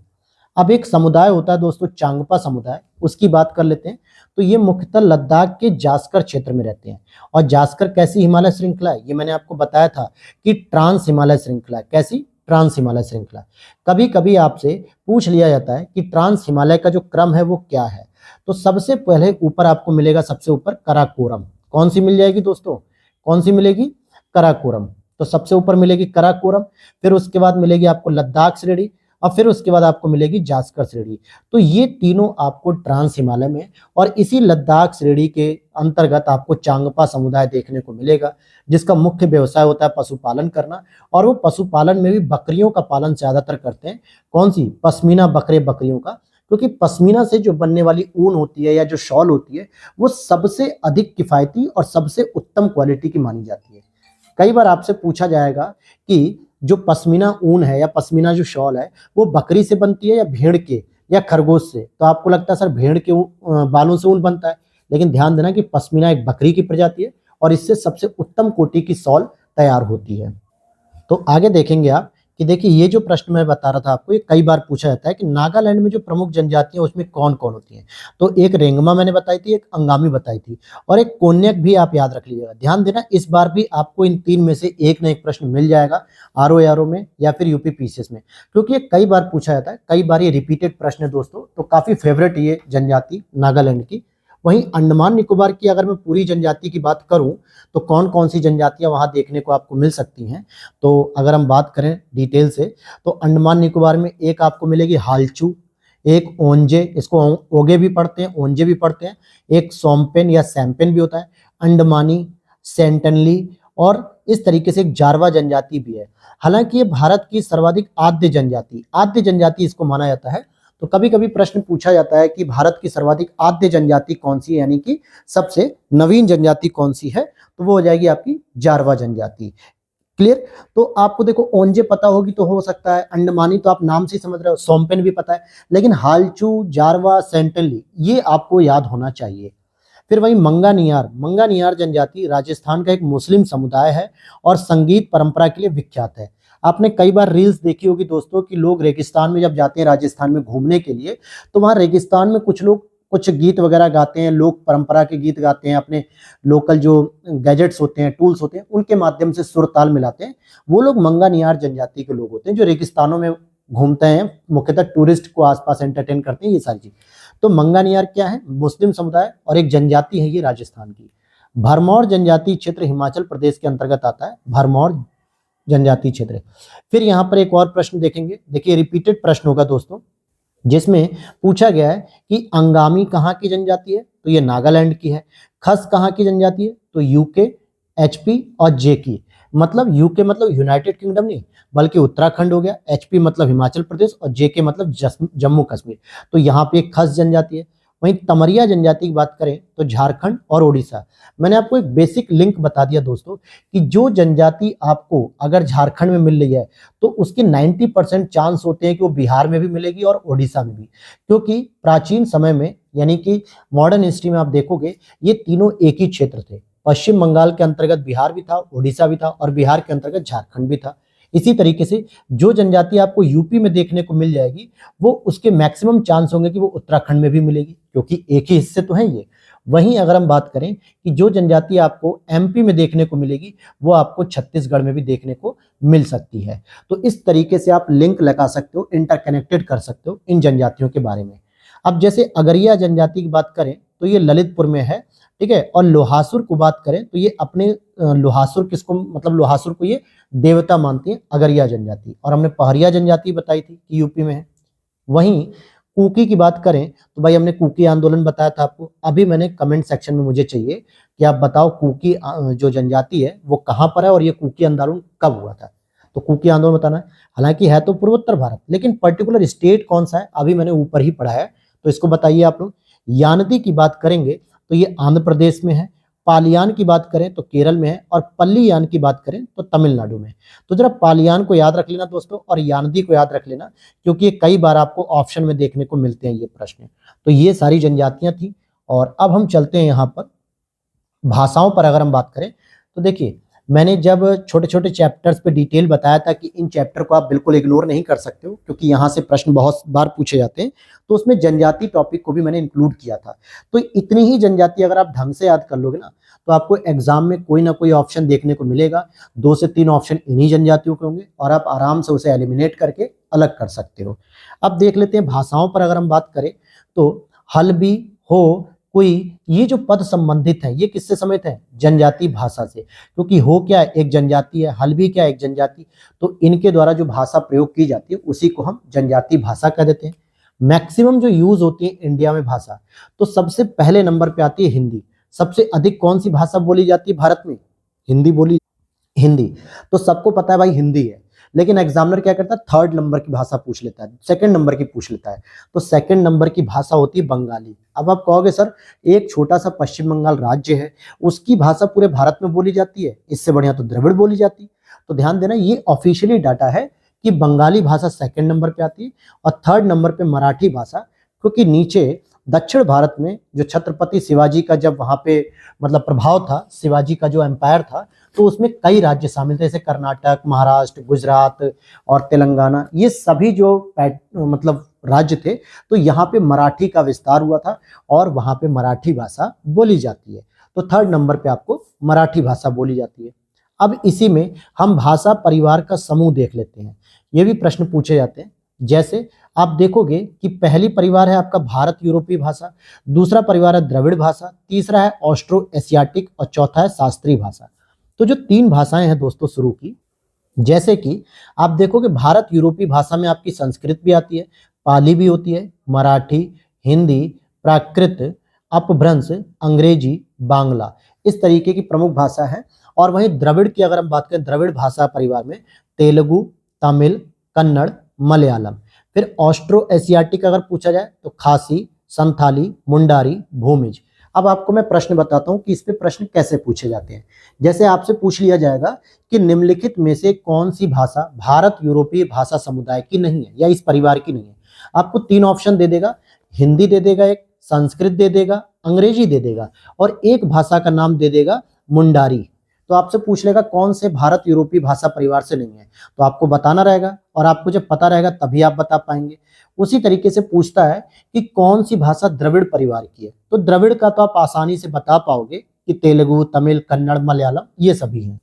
अब एक समुदाय होता है दोस्तों चांगपा समुदाय, उसकी बात कर लेते हैं। तो ये मुख्यतः लद्दाख के जास्कर क्षेत्र में रहते हैं। और जास्कर कैसी हिमालय श्रृंखला है? ये मैंने आपको बताया था कि ट्रांस हिमालय श्रृंखला है। कैसी? ट्रांस हिमालय श्रृंखला। कभी कभी आपसे पूछ लिया जाता है कि ट्रांस हिमालय का जो क्रम है वो क्या है। तो सबसे पहले ऊपर आपको मिलेगा, सबसे ऊपर कराकोरम। कौन सी मिल जाएगी दोस्तों? कौन सी मिलेगी? कराकोरम। तो सबसे ऊपर मिलेगी कराकोरम, फिर उसके बाद मिलेगी आपको लद्दाख श्रेणी और फिर उसके बाद आपको मिलेगी जास्कर श्रेणी। तो ये तीनों आपको ट्रांस हिमालय में और इसी लद्दाख श्रेणी के अंतर्गत आपको चांगपा समुदाय देखने को मिलेगा, जिसका मुख्य व्यवसाय होता है पशुपालन करना। और वो पशुपालन में भी बकरियों का पालन ज्यादातर करते हैं। कौन सी? पश्मीना बकरियों का, क्योंकि पश्मीना से जो बनने वाली ऊन होती है या जो शॉल होती है वो सबसे अधिक किफायती और सबसे उत्तम क्वालिटी की मानी जाती है। कई बार आपसे पूछा जाएगा कि जो पश्मीना ऊन है या पश्मीना जो शॉल है वो बकरी से बनती है या भेड़ के या खरगोश से? तो आपको लगता है सर भेड़ के बालों से ऊन बनता है, लेकिन ध्यान देना कि पश्मीना एक बकरी की प्रजाति है और इससे सबसे उत्तम कोटि की शॉल तैयार होती है। तो आगे देखेंगे आप कि देखिए ये जो प्रश्न मैं बता रहा था आपको, ये कई बार पूछा जाता है कि नागालैंड में जो प्रमुख जनजातियां उसमें कौन कौन होती हैं। तो एक रेंगमा मैंने बताई थी, एक अंगामी बताई थी और एक कोन्याक भी आप याद रख लीजिएगा। ध्यान देना इस बार भी आपको इन तीन में से एक न एक प्रश्न मिल जाएगा, आरओ में या फिर यूपी पीसीएस में, क्योंकि ये कई बार पूछा जाता है, कई बार ये रिपीटेड प्रश्न है दोस्तों। तो काफी फेवरेट ये जनजाति नागालैंड की। वहीं अंडमान निकोबार की अगर मैं पूरी जनजाति की बात करूं तो कौन कौन सी जनजातियां वहां देखने को आपको मिल सकती हैं, तो अगर हम बात करें डिटेल से तो अंडमान निकोबार में एक आपको मिलेगी हालचू, एक ओंजे, इसको ओगे भी पढ़ते हैं, ओंजे भी पढ़ते हैं, एक सोमपेन या सैम्पेन भी होता है, अंडमानी, सेंटनली और इस तरीके से एक जारवा जनजाति भी है। हालांकि ये भारत की सर्वाधिक आद्य जनजाति इसको माना जाता है। तो कभी कभी प्रश्न पूछा जाता है कि भारत की सर्वाधिक आद्य जनजाति कौन सी है, यानी कि सबसे नवीन जनजाति कौन सी है, तो वो हो जाएगी आपकी जारवा जनजाति। क्लियर? तो आपको देखो ओंजे पता होगी तो हो सकता है, अंडमानी तो आप नाम से समझ रहे हो, सोमपेन भी पता है, लेकिन हालचू, जारवा, सेंटनली ये आपको याद होना चाहिए। फिर वही मंगानियार जनजाति राजस्थान का एक मुस्लिम समुदाय है और संगीत परंपरा के लिए विख्यात है। आपने कई बार रील्स देखी होगी दोस्तों कि लोग रेगिस्तान में जब जाते हैं राजस्थान में घूमने के लिए, तो वहाँ रेगिस्तान में कुछ लोग कुछ गीत वगैरह गाते हैं, लोक परंपरा के गीत गाते हैं, अपने लोकल जो गैजेट्स होते हैं, टूल्स होते हैं, उनके माध्यम से सुर ताल मिलाते हैं। वो लोग मंगानियार जनजाति के लोग होते हैं जो रेगिस्तानों में घूमते हैं, मुख्यतः टूरिस्ट को आसपास एंटरटेन करते हैं, ये सारी चीज। तो मंगानियार क्या है? मुस्लिम समुदाय और एक जनजाति है ये राजस्थान की। भरमौर जनजाति क्षेत्र हिमाचल प्रदेश के अंतर्गत आता है, भरमौर जनजाति क्षेत्र। फिर यहाँ पर एक और प्रश्न देखेंगे, देखिए रिपीटेड प्रश्न होगा दोस्तों, जिसमें पूछा गया है कि अंगामी कहाँ की जनजाति है? तो ये नागालैंड की है। खस कहाँ की जनजाति है? तो यूके, एचपी और जे की। मतलब यूके मतलब यूनाइटेड किंगडम नहीं, बल्कि उत्तराखंड हो गया, एचपी मतलब हिमाचल प्रदेश और जे के मतलब जम्मू कश्मीर। तो यहाँ पे एक खस जनजाति है। वहीं तमरिया जनजाति की बात करें तो झारखंड और उड़ीसा। मैंने आपको एक बेसिक लिंक बता दिया दोस्तों कि जो जनजाति आपको अगर झारखंड में मिल रही है तो उसके 90% चांस होते हैं कि वो बिहार में भी मिलेगी और उड़ीसा में भी, क्योंकि प्राचीन समय में यानी कि मॉडर्न हिस्ट्री में आप देखोगे ये तीनों एक ही क्षेत्र थे। पश्चिम बंगाल के अंतर्गत बिहार भी था, उड़ीसा भी था और बिहार के अंतर्गत झारखंड भी था। इसी तरीके से जो जनजाति आपको यूपी में देखने को मिल जाएगी वो उसके मैक्सिमम चांस होंगे कि वो उत्तराखंड में भी मिलेगी, क्योंकि एक ही हिस्से तो हैं ये। वहीं अगर हम बात करें कि जो जनजाति आपको एमपी में देखने को मिलेगी वो आपको छत्तीसगढ़ में भी देखने को मिल सकती है। तो इस तरीके से आप लिंक लगा सकते हो, इंटरकनेक्टेड कर सकते हो इन जनजातियों के बारे में। अब जैसे अगरिया जनजाति की बात करें तो ये ललितपुर में है, ठीक है। और लोहासुर को बात करें तो ये अपने लोहासुर किसको, मतलब लोहासुर को ये देवता मानती है अगरिया जनजाति। और हमने पहरिया जनजाति बताई थी कि यूपी में है। वहीं कुकी की बात करें तो भाई हमने कुकी आंदोलन बताया था आपको। अभी मैंने कमेंट सेक्शन में मुझे चाहिए कि आप बताओ कुकी जो जनजाति है वो कहाँ पर है और ये कुकी आंदोलन कब हुआ था। तो कुकी आंदोलन बताना है। हालांकि है तो पूर्वोत्तर भारत, लेकिन पर्टिकुलर स्टेट कौन सा है अभी मैंने ऊपर ही पढ़ा है, तो इसको बताइए आप लोग। यानदी की बात करेंगे तो ये आंध्र प्रदेश में है। पालियान की बात करें तो केरल में है और पल्लीयान की बात करें तो तमिलनाडु में। तो जरा पालियान को याद रख लेना दोस्तों और यानदी को याद रख लेना, क्योंकि ये कई बार आपको ऑप्शन में देखने को मिलते हैं ये प्रश्न। तो ये सारी जनजातियां थी। और अब हम चलते हैं यहाँ पर भाषाओं पर। अगर हम बात करें तो देखिए मैंने जब छोटे छोटे चैप्टर्स पे डिटेल बताया था कि इन चैप्टर को आप बिल्कुल इग्नोर नहीं कर सकते हो, क्योंकि यहाँ से प्रश्न बहुत बार पूछे जाते हैं, तो उसमें जनजाति टॉपिक को भी मैंने इंक्लूड किया था। तो इतनी ही जनजाति अगर आप ढंग से याद कर लोगे ना तो आपको एग्जाम में कोई ना कोई ऑप्शन देखने को मिलेगा। 2 से 3 ऑप्शन इन्हीं जनजातियों के होंगे और आप आराम से उसे एलिमिनेट करके अलग कर सकते हो। अब देख लेते हैं भाषाओं पर। अगर हम बात करें तो हल्बी, हो, कोई, ये जो पद संबंधित हैं ये किससे समेत है? जनजाति भाषा से, क्योंकि हो क्या एक जनजाति है, हल्बी क्या एक जनजाति, तो इनके द्वारा जो भाषा प्रयोग की जाती है उसी को हम जनजाति भाषा कह देते हैं। मैक्सिमम जो यूज होती है इंडिया में भाषा, तो सबसे पहले नंबर पे आती है हिंदी। सबसे अधिक कौन सी भाषा बोली जाती है भारत में? हिंदी। तो सबको पता है भाई हिंदी है, लेकिन एग्जामिनर क्या करता है? 3rd नंबर की भाषा पूछ लेता है, 2nd नंबर की पूछ लेता है। तो 2nd नंबर की भाषा होती है बंगाली। अब आप कहोगे सर एक छोटा सा पश्चिम बंगाल राज्य है उसकी भाषा पूरे भारत में बोली जाती है, इससे बढ़िया तो द्रविड़ बोली जाती। तो ध्यान देना ये ऑफिशियली डाटा है कि बंगाली भाषा 2nd नंबर पे आती है और 3rd नंबर पे मराठी भाषा, क्योंकि नीचे दक्षिण भारत में जो छत्रपति शिवाजी का जब वहां पे मतलब प्रभाव था, शिवाजी का जो एम्पायर था, तो उसमें कई राज्य शामिल थे, जैसे कर्नाटक, महाराष्ट्र, गुजरात और तेलंगाना। ये सभी जो मतलब राज्य थे, तो यहाँ पे मराठी का विस्तार हुआ था और वहां पे मराठी भाषा बोली जाती है। तो 3rd नंबर पे आपको मराठी भाषा बोली जाती है। अब इसी में हम भाषा परिवार का समूह देख लेते हैं। ये भी प्रश्न पूछे जाते हैं। जैसे आप देखोगे कि पहली परिवार है आपका भारत यूरोपीय भाषा, दूसरा परिवार है द्रविड़ भाषा, तीसरा है ऑस्ट्रो एशियाटिक और चौथा है शास्त्रीय भाषा। तो जो 3 भाषाएं हैं दोस्तों शुरू की, जैसे कि आप देखोगे भारत यूरोपीय भाषा में आपकी संस्कृत भी आती है, पाली भी होती है, मराठी, हिंदी, प्राकृत, अपभ्रंश, अंग्रेजी, बांग्ला, इस तरीके की प्रमुख भाषा है। और वहीं द्रविड़ की अगर हम बात करें, द्रविड़ भाषा परिवार में तेलुगु, तमिल, कन्नड़, मलयालम। फिर ऑस्ट्रो एशियाटिक अगर पूछा जाए तो खासी, संथाली, मुंडारी, भूमिज। अब आपको मैं प्रश्न बताता हूं कि इस पे प्रश्न कैसे पूछे जाते हैं। जैसे आपसे पूछ लिया जाएगा कि निम्नलिखित में से कौन सी भाषा भारत यूरोपीय भाषा समुदाय की नहीं है या इस परिवार की नहीं है। आपको 3 ऑप्शन दे देगा, हिंदी दे देगा, एक संस्कृत दे देगा, अंग्रेजी दे देगा और एक भाषा का नाम दे देगा मुंडारी। तो तो आपसे पूछ लेगा कौन से भारत यूरोपीय भाषा परिवार से नहीं है, तो आपको बताना रहेगा और आपको जब पता रहेगा तभी आप बता पाएंगे। उसी तरीके से पूछता है कि कौन सी भाषा द्रविड़ परिवार की है, तो द्रविड़ का तो आप आसानी से बता पाओगे कि तेलुगु, तमिल, कन्नड़, मलयालम ये सभी हैं।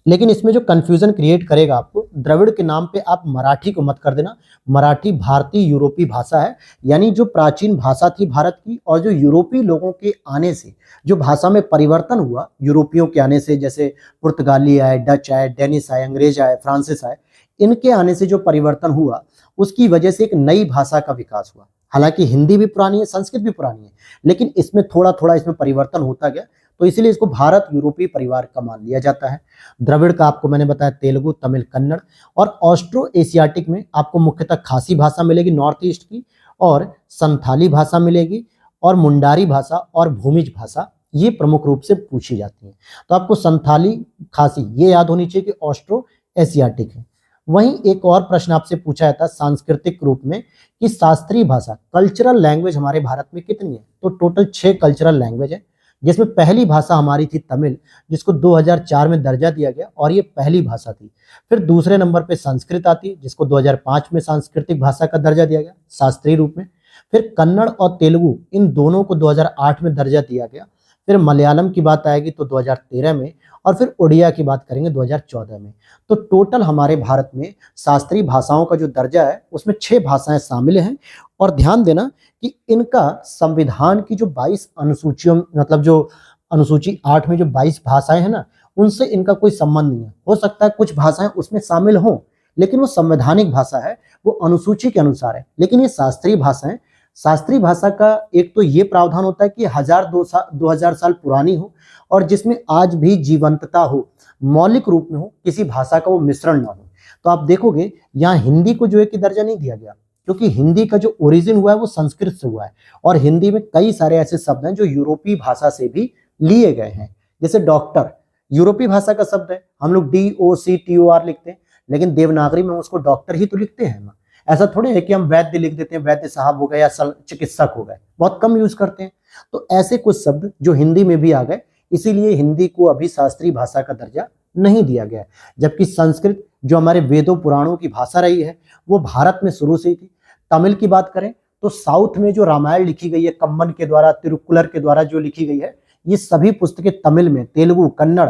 लेकिन इसमें जो कंफ्यूजन क्रिएट करेगा आपको, द्रविड़ के नाम पे आप मराठी को मत कर देना। मराठी भारतीय यूरोपीय भाषा है, यानी जो प्राचीन भाषा थी भारत की और जो यूरोपीय लोगों के आने से जो भाषा में परिवर्तन हुआ, यूरोपियों के आने से, जैसे पुर्तगाली आए, डच आए, डेनिश आए, अंग्रेज आए, फ्रांसिस आए, इनके आने से जो परिवर्तन हुआ उसकी वजह से एक नई भाषा का विकास हुआ। हालांकि हिंदी भी पुरानी है, संस्कृत भी पुरानी है, लेकिन इसमें थोड़ा थोड़ा इसमें परिवर्तन होता गया, तो इसीलिए इसको भारत यूरोपीय परिवार का मान लिया जाता है। द्रविड़ का आपको मैंने बताया तेलुगु, तमिल, कन्नड़, और ऑस्ट्रो एशियाटिक में आपको मुख्यतः खासी भाषा मिलेगी नॉर्थ ईस्ट की, और संथाली भाषा मिलेगी, और मुंडारी भाषा और भूमिज भाषा, ये प्रमुख रूप से पूछी जाती है। तो आपको संथाली, खासी ये याद होनी चाहिए कि ऑस्ट्रो एशियाटिक है। वहीं एक और प्रश्न आपसे पूछा जाता है सांस्कृतिक रूप में कि शास्त्रीय भाषा, कल्चरल लैंग्वेज हमारे भारत में कितनी है, तो टोटल 6 कल्चरल लैंग्वेज है, जिसमें पहली भाषा हमारी थी तमिल, जिसको 2004 में दर्जा दिया गया और ये पहली भाषा थी। फिर दूसरे नंबर पे संस्कृत आती है, जिसको 2005 में सांस्कृतिक भाषा का दर्जा दिया गया शास्त्रीय रूप में। फिर कन्नड़ और तेलुगु, इन दोनों को 2008 में दर्जा दिया गया। फिर मलयालम की बात आएगी तो 2013 में, और फिर उड़िया की बात करेंगे 2014 में। तो टोटल हमारे भारत में शास्त्रीय भाषाओं का जो दर्जा है उसमें 6 भाषाएं शामिल हैं। और ध्यान देना कि इनका संविधान की जो 22 अनुसूचियों, मतलब जो अनुसूची 8 में जो 22 भाषाएं हैं ना, उनसे इनका कोई संबंध नहीं है। हो सकता है कुछ भाषाएं उसमें शामिल हों, लेकिन वो संवैधानिक भाषा है, वो अनुसूची के अनुसार है। लेकिन ये शास्त्रीय भाषाएं, शास्त्रीय भाषा का एक तो ये प्रावधान होता है कि 1000 साल पुरानी हो और जिसमें आज भी जीवंतता हो, मौलिक रूप में हो, किसी भाषा का वो मिश्रण ना हो। तो आप देखोगे यहाँ हिंदी को जो है कि दर्जा नहीं दिया गया, क्योंकि हिंदी का जो ओरिजिन हुआ है वो संस्कृत से हुआ है, और हिंदी में कई सारे ऐसे शब्द हैं जो यूरोपीय भाषा से भी लिए गए हैं। जैसे डॉक्टर यूरोपीय भाषा का शब्द है, हम लोग DOCTOR लिखते हैं, लेकिन देवनागरी में उसको डॉक्टर ही तो लिखते हैं ना। ऐसा थोड़े है कि हम वैद्य लिख देते हैं, वैद्य साहब हो गए या चिकित्सक हो गए, बहुत कम यूज करते हैं। तो ऐसे कुछ शब्द जो हिंदी में भी आ गए, इसीलिए हिंदी को अभी शास्त्रीय भाषा का दर्जा नहीं दिया गया। जबकि संस्कृत जो हमारे वेदों पुराणों की भाषा रही है, वो भारत में शुरू से ही थी। तमिल की बात करें तो साउथ में जो रामायण लिखी गई है कम्बन के द्वारा, तिरुक्कुलर के द्वारा जो लिखी गई है, ये सभी पुस्तकें तमिल में। तेलुगु, कन्नड़,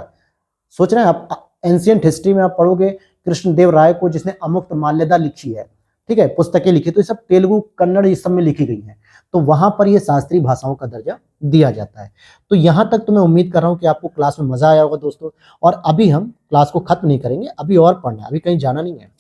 सोच रहे हैं आप एंशियंट हिस्ट्री में आप पढ़ोगे कृष्णदेव राय को, जिसने अमुक्त माल्यदा लिखी है, ठीक है, पुस्तकें लिखी, तो ये सब तेलुगु, कन्नड़ इस सब में लिखी गई हैं। तो वहां पर ये शास्त्रीय भाषाओं का दर्जा दिया जाता है। तो यहां तक तो मैं उम्मीद कर रहा हूं कि आपको क्लास में मजा आया होगा दोस्तों। और अभी हम क्लास को खत्म नहीं करेंगे, अभी और पढ़ना है, अभी कहीं जाना नहीं है।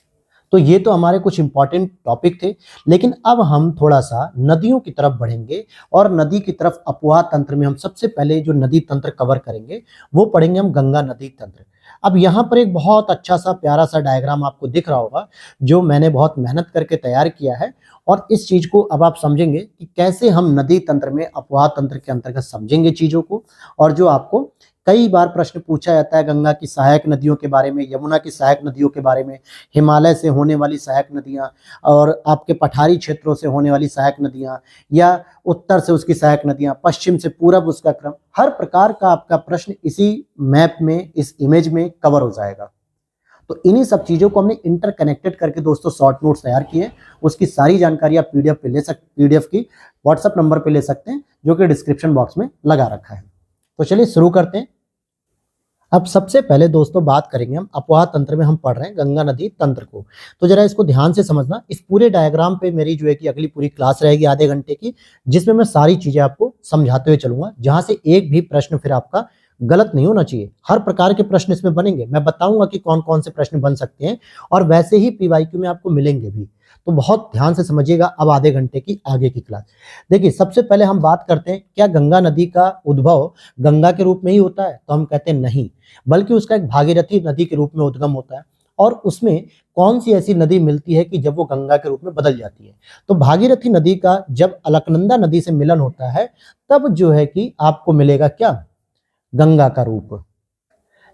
तो ये तो हमारे कुछ इंपॉर्टेंट टॉपिक थे, लेकिन अब हम थोड़ा सा नदियों की तरफ बढ़ेंगे, और नदी की तरफ अपवाह तंत्र में हम सबसे पहले जो नदी तंत्र कवर करेंगे वो पढ़ेंगे हम गंगा नदी तंत्र। अब यहाँ पर एक बहुत अच्छा सा प्यारा सा डायग्राम आपको दिख रहा होगा, जो मैंने बहुत मेहनत करके तैयार किया है, और इस चीज को अब आप समझेंगे कि कैसे हम नदी तंत्र में अपवाह तंत्र के अंतर्गत समझेंगे चीजों को। और जो आपको कई बार प्रश्न पूछा जाता है गंगा की सहायक नदियों के बारे में, यमुना की सहायक नदियों के बारे में, हिमालय से होने वाली सहायक नदियां, और आपके पठारी क्षेत्रों से होने वाली सहायक नदियां, या उत्तर से उसकी सहायक नदियां, पश्चिम से पूरब उसका क्रम, हर प्रकार का आपका प्रश्न इसी मैप में, इस इमेज में कवर हो जाएगा। तो इन्हीं सब चीजों को हमने इंटरकनेक्टेड करके दोस्तों शॉर्ट नोट्स तैयार किए। उसकी सारी जानकारी आप पीडीएफ पे ले सकते, पीडीएफ की व्हाट्सएप नंबर पे ले सकते हैं, जो कि डिस्क्रिप्शन बॉक्स में लगा रखा है। तो चलिए शुरू करते हैं। अब सबसे पहले दोस्तों बात करेंगे हम अपवाह तंत्र में हम पढ़ रहे हैं गंगा नदी तंत्र को। तो जरा इसको ध्यान से समझना। इस पूरे डायग्राम पे मेरी जो है कि अगली पूरी क्लास रहेगी आधे घंटे की, जिसमें मैं सारी चीजें आपको समझाते हुए चलूंगा, जहां से एक भी प्रश्न फिर आपका गलत नहीं होना चाहिए। हर प्रकार के प्रश्न इसमें बनेंगे, मैं बताऊंगा कि कौन कौन से प्रश्न बन सकते हैं, और वैसे ही पीवाईक्यू में आपको मिलेंगे भी। तो बहुत ध्यान से समझिएगा अब आधे घंटे की आगे की क्लास। देखिए सबसे पहले हम बात करते हैं, क्या गंगा नदी का उद्भव गंगा के रूप में ही होता है? तो हम कहते हैं नहीं, बल्कि उसका एक भागीरथी नदी के रूप में उद्गम होता है। और उसमें कौन सी ऐसी नदी मिलती है कि जब वो गंगा के रूप में बदल जाती है? तो भागीरथी नदी का जब अलकनंदा नदी से मिलन होता है, तब जो है कि आपको मिलेगा क्या? गंगा का रूप।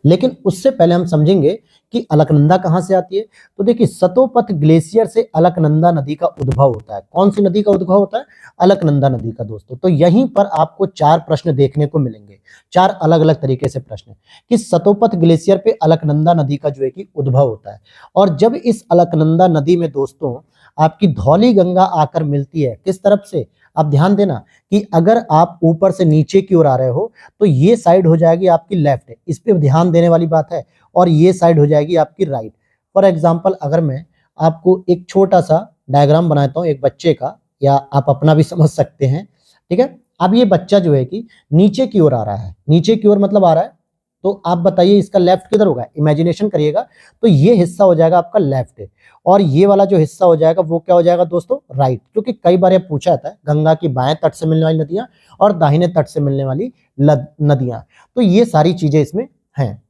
लेकिन उससे पहले हम समझेंगे कि अलकनंदा कहाँ से आती है। तो देखिए, सतोपथ ग्लेशियर से अलकनंदा नदी का उद्भव होता है। कौन सी नदी का उद्भव होता है? अलकनंदा नदी का दोस्तों। तो यहीं पर आपको 4 प्रश्न देखने को मिलेंगे, 4 अलग अलग तरीके से प्रश्न कि सतोपथ ग्लेशियर पे अलकनंदा नदी का जो है कि उद्भव होता है। और जब इस अलकनंदा नदी में दोस्तों आपकी धौली गंगा आकर मिलती है, किस तरफ से? आप ध्यान देना कि अगर आप ऊपर से नीचे की ओर आ रहे हो तो ये साइड हो जाएगी आपकी लेफ्ट, इस पे ध्यान देने वाली बात है, और ये साइड हो जाएगी आपकी राइट। फॉर एग्जाम्पल, अगर मैं आपको एक छोटा सा डायग्राम बनाता हूँ एक बच्चे का, या आप अपना भी समझ सकते हैं, ठीक है। अब ये बच्चा जो है कि नीचे की ओर आ रहा है, नीचे की ओर मतलब आ रहा है, तो आप बताइए इसका लेफ्ट किधर होगा? इमेजिनेशन करिएगा, तो ये हिस्सा हो जाएगा आपका लेफ्ट, और ये वाला जो हिस्सा हो जाएगा वो क्या हो जाएगा दोस्तों? राइट। क्योंकि कई बार ये पूछा जाता है गंगा की बाएं तट से मिलने वाली नदियां और दाहिने तट से मिलने वाली नदियां, तो ये सारी चीजें इसमें हैं।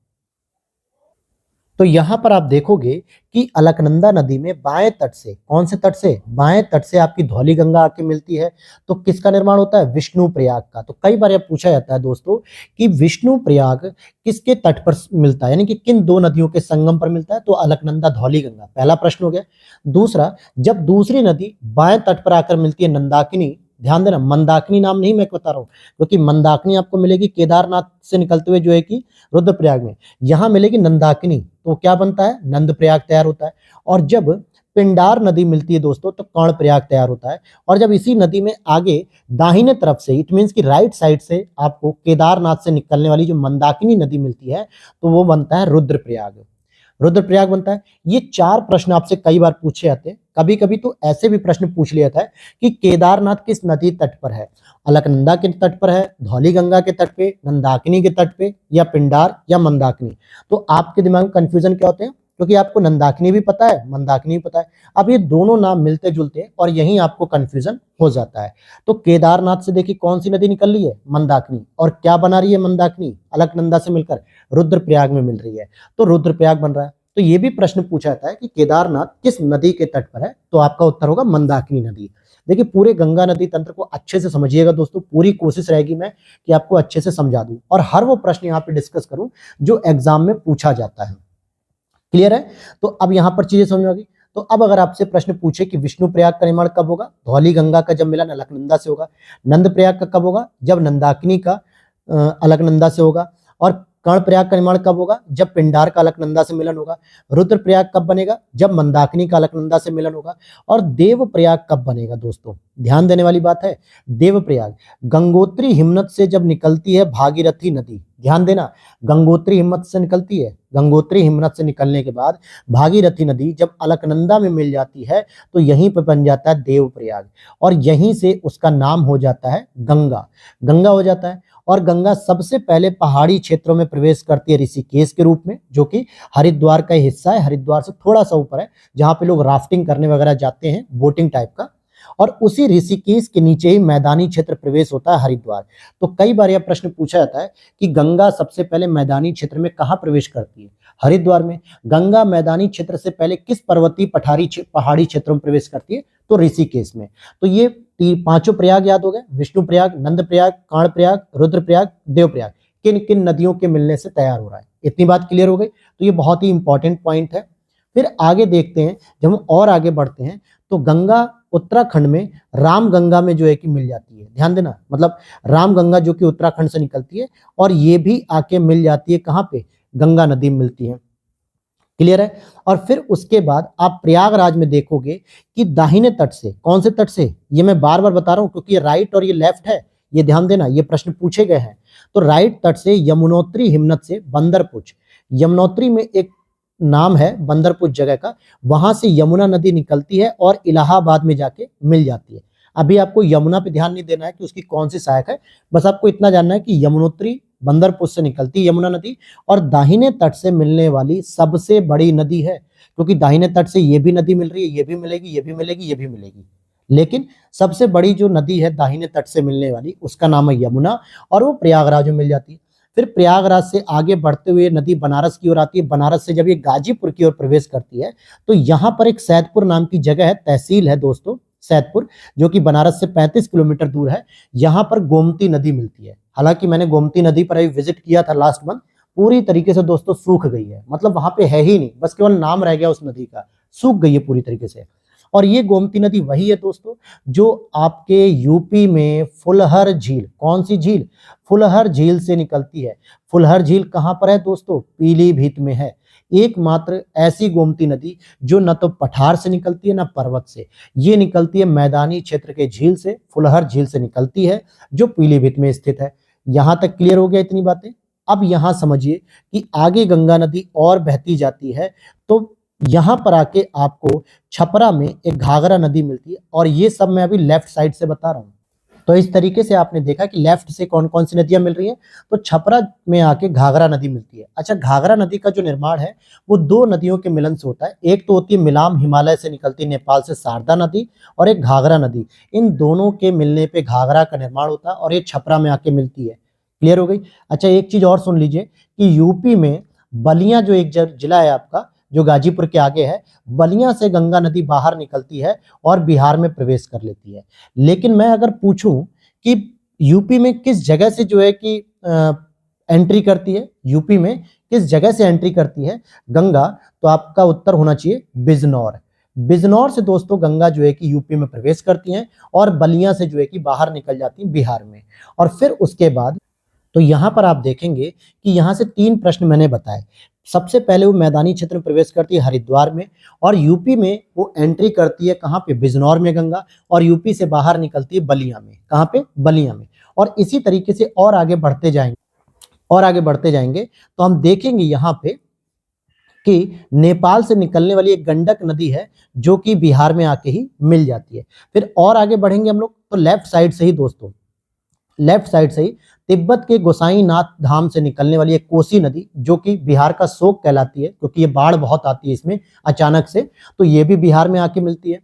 तो यहां पर आप देखोगे कि अलकनंदा नदी में बाएं तट से, कौन से तट से? बाएं तट से आपकी धौली गंगा आके मिलती है। तो किसका निर्माण होता है? विष्णु प्रयाग का। तो कई बार यह पूछा जाता है दोस्तों कि विष्णु प्रयाग किसके तट पर मिलता है, यानी कि किन दो नदियों के संगम पर मिलता है? तो अलकनंदा धौली गंगा, पहला प्रश्न हो गया। दूसरा, जब दूसरी नदी बाएं तट पर आकर मिलती है मंदाकिनी, ध्यान देना मंदाकिनी नाम नहीं मैं बता रहा हूं, क्योंकि मंदाकिनी आपको मिलेगी केदारनाथ से निकलते हुए जो है कि रुद्रप्रयाग में, यहां मिलेगी नंदाकिनी, तो क्या बनता है? नंद प्रयाग तैयार होता है। और जब पिंडार नदी मिलती है दोस्तों तो कर्ण प्रयाग तैयार होता है। और जब इसी नदी में आगे दाहिने तरफ से, इट मीन्स की राइट साइड से आपको केदारनाथ से निकलने वाली जो मंदाकिनी नदी मिलती है तो वो बनता है रुद्रप्रयाग, रुद्रप्रयाग बनता है। ये 4 प्रश्न आपसे कई बार पूछे जाते हैं। कभी कभी तो ऐसे भी प्रश्न पूछ लिया था कि केदारनाथ किस नदी तट पर है? अलकनंदा के तट पर है, धौली गंगा के तट पे, नंदाकिनी के तट पे, या पिंडार या मंदाकिनी। तो आपके दिमाग में कंफ्यूजन क्या होते हैं? क्योंकि आपको नंदाकिनी भी पता है, मंदाकिनी भी पता है। अब ये दोनों नाम मिलते जुलते हैं और यहीं आपको कंफ्यूजन हो जाता है। तो केदारनाथ से देखिए कौन सी नदी निकल रही है? मंदाकिनी। और क्या बना रही है मंदाकिनी? अलकनंदा से मिलकर रुद्रप्रयाग में मिल रही है, तो रुद्रप्रयाग बन रहा है। तो ये भी प्रश्न पूछा जाता है कि केदारनाथ किस नदी के तट पर है? तो आपका उत्तर होगा मंदाकिनी नदी। देखिए, पूरे गंगा नदी तंत्र को अच्छे से समझिएगा दोस्तों, पूरी कोशिश रहेगी मैं कि आपको अच्छे से समझा दूं और हर वो प्रश्न यहाँ पे डिस्कस करूं जो एग्जाम में पूछा जाता है। क्लियर है? तो अब यहाँ पर चीजें समझ में आ गई। तो अब अगर आपसे प्रश्न पूछे कि विष्णु प्रयाग का निर्माण कब होगा? धौली गंगा का जब मिलन अलकनंदा से होगा। नंद प्रयाग का कब होगा? जब नंदाकिनी का अलकनंदा से होगा। और कर्ण प्रयाग का निर्माण कब होगा? जब पिंडार का अलकनंदा से मिलन होगा। रुद्र प्रयाग कब बनेगा? जब मंदाकिनी का अलकनंदा से मिलन होगा। और देव प्रयाग कब बनेगा दोस्तों? ध्यान देने वाली बात है, देव प्रयाग गंगोत्री हिमनद से जब निकलती है भागीरथी नदी, ध्यान देना, गंगोत्री हिमनद से निकलती है, गंगोत्री हिमनद से निकलने के बाद भागीरथी नदी जब अलकनंदा में मिल जाती है तो यहीं पर बन जाता है देव प्रयाग, और यहीं से उसका नाम हो जाता है गंगा, गंगा हो जाता है। और गंगा सबसे पहले पहाड़ी क्षेत्रों में प्रवेश करती है ऋषिकेश के रूप में, जो कि हरिद्वार का हिस्सा है, हरिद्वार से थोड़ा सा ऊपर है, जहां पे लोग राफ्टिंग करने वगैरह जाते हैं, बोटिंग टाइप का। और उसी ऋषिकेश के नीचे ही मैदानी क्षेत्र प्रवेश होता है हरिद्वार। तो कई बार यह प्रश्न पूछा जाता है कि गंगा सबसे पहले मैदानी क्षेत्र में कहाँ प्रवेश करती है? हरिद्वार में। गंगा मैदानी क्षेत्र से पहले किस पर्वतीय पहाड़ी क्षेत्रों में प्रवेश करती है? तो ऋषिकेश में। तो ये 5 प्रयाग याद हो गए, विष्णु प्रयाग, नंद प्रयाग, कर्ण प्रयाग, रुद्र प्रयाग, देव प्रयाग, किन किन नदियों के मिलने से तैयार हो रहा है। इतनी बात क्लियर हो गई। तो ये बहुत ही इंपॉर्टेंट पॉइंट है। फिर आगे देखते हैं, जब हम और आगे बढ़ते हैं तो गंगा उत्तराखंड में राम गंगा में जो है कि मिल जाती है। ध्यान देना, मतलब राम गंगा जो कि उत्तराखंड से निकलती है और ये भी आके मिल जाती है कहाँ पे? गंगा नदी में मिलती है। क्लियर है? और फिर उसके बाद आप प्रयागराज में देखोगे कि दाहिने तट से, कौन से तट से? ये मैं बार बार बता रहा हूं क्योंकि ये राइट और ये लेफ्ट है, ये ध्यान देना, ये प्रश्न पूछे गए हैं। तो राइट तट से यमुनोत्री हिमनद से बंदरपुच, यमुनोत्री में एक नाम है बंदरपुच जगह का, वहां से यमुना नदी निकलती है और इलाहाबाद में जाके मिल जाती है। अभी आपको यमुना पे ध्यान नहीं देना है कि उसकी कौन सी सहायक है, बस आपको इतना जानना है कि यमुनोत्री बंदरपुच से निकलती है यमुना नदी, और दाहिने तट से मिलने वाली सबसे बड़ी नदी है, क्योंकि दाहिने तट से ये भी नदी मिल रही है, ये भी मिलेगी, ये भी मिलेगी, ये भी मिलेगी, लेकिन सबसे बड़ी जो नदी है दाहिने तट से मिलने वाली उसका नाम है यमुना, और वो प्रयागराज में मिल जाती है। फिर प्रयागराज से आगे बढ़ते हुए नदी बनारस की ओर आती है। बनारस से जब ये गाजीपुर की ओर प्रवेश करती है तो यहाँ पर एक सैदपुर नाम की जगह है, तहसील है दोस्तों सैदपुर, जो कि बनारस से 35 किलोमीटर दूर है। यहाँ पर गोमती नदी मिलती है। हालांकि मैंने गोमती नदी पर अभी विजिट किया था लास्ट मंथ, पूरी तरीके से दोस्तों सूख गई है, मतलब वहां पे है ही नहीं, बस केवल नाम रह गया उस नदी का, सूख गई है पूरी तरीके से। और ये गोमती नदी वही है दोस्तों जो आपके यूपी में फुलहर झील, कौन सी झील, फुलहर झील से निकलती है। फुलहर झील कहां पर है दोस्तों, पीलीभीत में है। एकमात्र ऐसी गोमती नदी जो न तो पठार से निकलती है न पर्वत से, ये निकलती है मैदानी क्षेत्र के झील से, फुलहर झील से निकलती है जो पीलीभीत में स्थित है। यहां तक क्लियर हो गया इतनी बातें। अब यहां समझिए कि आगे गंगा नदी और बहती जाती है, तो यहां पर आके आपको छपरा में एक घाघरा नदी मिलती है, और ये सब मैं अभी लेफ्ट साइड से बता रहा हूं। तो इस तरीके से आपने देखा कि लेफ्ट से कौन कौन सी नदियां मिल रही हैं, तो छपरा में आके घाघरा नदी मिलती है। अच्छा, घाघरा नदी का जो निर्माण है वो दो नदियों के मिलन से होता है। एक तो होती है मिलाम, हिमालय से निकलती नेपाल से शारदा नदी, और एक घाघरा नदी। इन दोनों के मिलने पे घाघरा का निर्माण होता है और ये छपरा में आके मिलती है। क्लियर हो गई। अच्छा, एक चीज और सुन लीजिए कि यूपी में बलिया जो एक जिला है आपका, जो गाजीपुर के आगे है, बलिया से गंगा नदी बाहर निकलती है और बिहार में प्रवेश कर लेती है। लेकिन मैं अगर पूछूं कि यूपी में किस जगह से जो है कि एंट्री करती है, यूपी में किस जगह से एंट्री करती है गंगा, तो आपका उत्तर होना चाहिए बिजनौर। बिजनौर से दोस्तों गंगा जो है कि यूपी में प्रवेश करती हैं और बलिया से जो है कि बाहर निकल जाती हैं बिहार में। और फिर उसके बाद तो यहां पर आप देखेंगे कि यहां से 3 प्रश्न मैंने बताए। सबसे पहले वो मैदानी क्षेत्र में प्रवेश करती है हरिद्वार में, और यूपी में वो एंट्री करती है कहां पे, बिजनौर में गंगा, और यूपी से बाहर निकलती है बलिया में। कहां पे, बलिया में। और इसी तरीके से और आगे बढ़ते जाएंगे, और आगे बढ़ते जाएंगे तो हम देखेंगे यहां पे कि नेपाल से निकलने वाली एक गंडक नदी है जो कि बिहार में आके ही मिल जाती है। फिर और आगे बढ़ेंगे हम लोग तो लेफ्ट साइड से ही दोस्तों, लेफ्ट साइड से ही तिब्बत के गोसाईनाथ धाम से निकलने वाली एक कोसी नदी जो कि बिहार का शोक कहलाती है, क्योंकि ये बाढ़ बहुत आती है इसमें अचानक से, तो ये भी बिहार में आके मिलती है।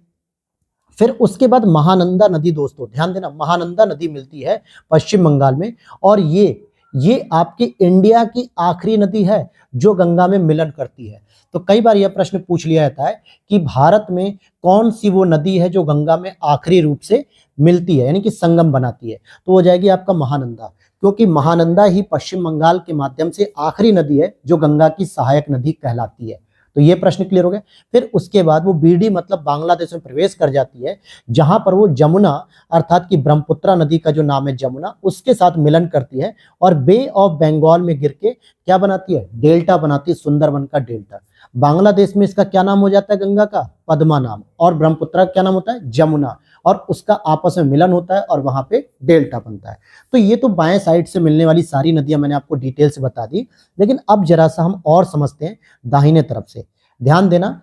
फिर उसके बाद महानंदा नदी दोस्तों, ध्यान देना, महानंदा नदी मिलती है पश्चिम बंगाल में, और ये आपके इंडिया की आखिरी नदी है जो गंगा में मिलन करती है। तो कई बार यह प्रश्न पूछ लिया जाता है कि भारत में कौन सी वो नदी है जो गंगा में आखिरी रूप से मिलती है, यानी कि संगम बनाती है, तो हो जाएगी आपका महानंदा, क्योंकि महानंदा ही पश्चिम बंगाल के माध्यम से आखिरी नदी है जो गंगा की सहायक नदी कहलाती है। तो ये प्रश्न क्लियर हो गया। फिर उसके बाद वो बीडी मतलब बांग्लादेश में प्रवेश कर जाती है, जहां पर वो जमुना अर्थात कि ब्रह्मपुत्रा नदी का जो नाम है जमुना, उसके साथ मिलन करती है और बे ऑफ बंगाल में गिर के क्या बनाती है, डेल्टा बनाती है, सुंदरबन का डेल्टा। बांग्लादेश में इसका क्या नाम हो जाता है, गंगा का पद्मा नाम, और ब्रह्मपुत्रा का क्या नाम होता है, जमुना, और उसका आपस में मिलन होता है और वहां पे डेल्टा बनता है। तो ये तो बाएं साइड से मिलने वाली सारी नदियां मैंने आपको डिटेल से बता दी, लेकिन अब जरा सा हम और समझते हैं दाहिने तरफ से। ध्यान देना,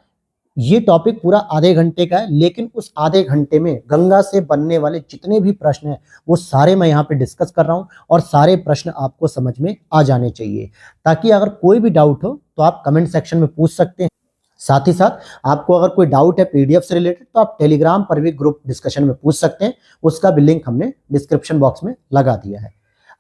ये टॉपिक पूरा आधे घंटे का है, लेकिन उस आधे घंटे में गंगा से बनने वाले जितने भी प्रश्न हैं वो सारे मैं यहाँ पे डिस्कस कर रहा हूँ, और सारे प्रश्न आपको समझ में आ जाने चाहिए, ताकि अगर कोई भी डाउट हो तो आप कमेंट सेक्शन में पूछ सकते हैं। साथ ही साथ आपको अगर कोई डाउट है पीडीएफ से रिलेटेड तो आप टेलीग्राम पर भी ग्रुप डिस्कशन में पूछ सकते हैं, उसका भी लिंक हमने डिस्क्रिप्शन बॉक्स में लगा दिया है।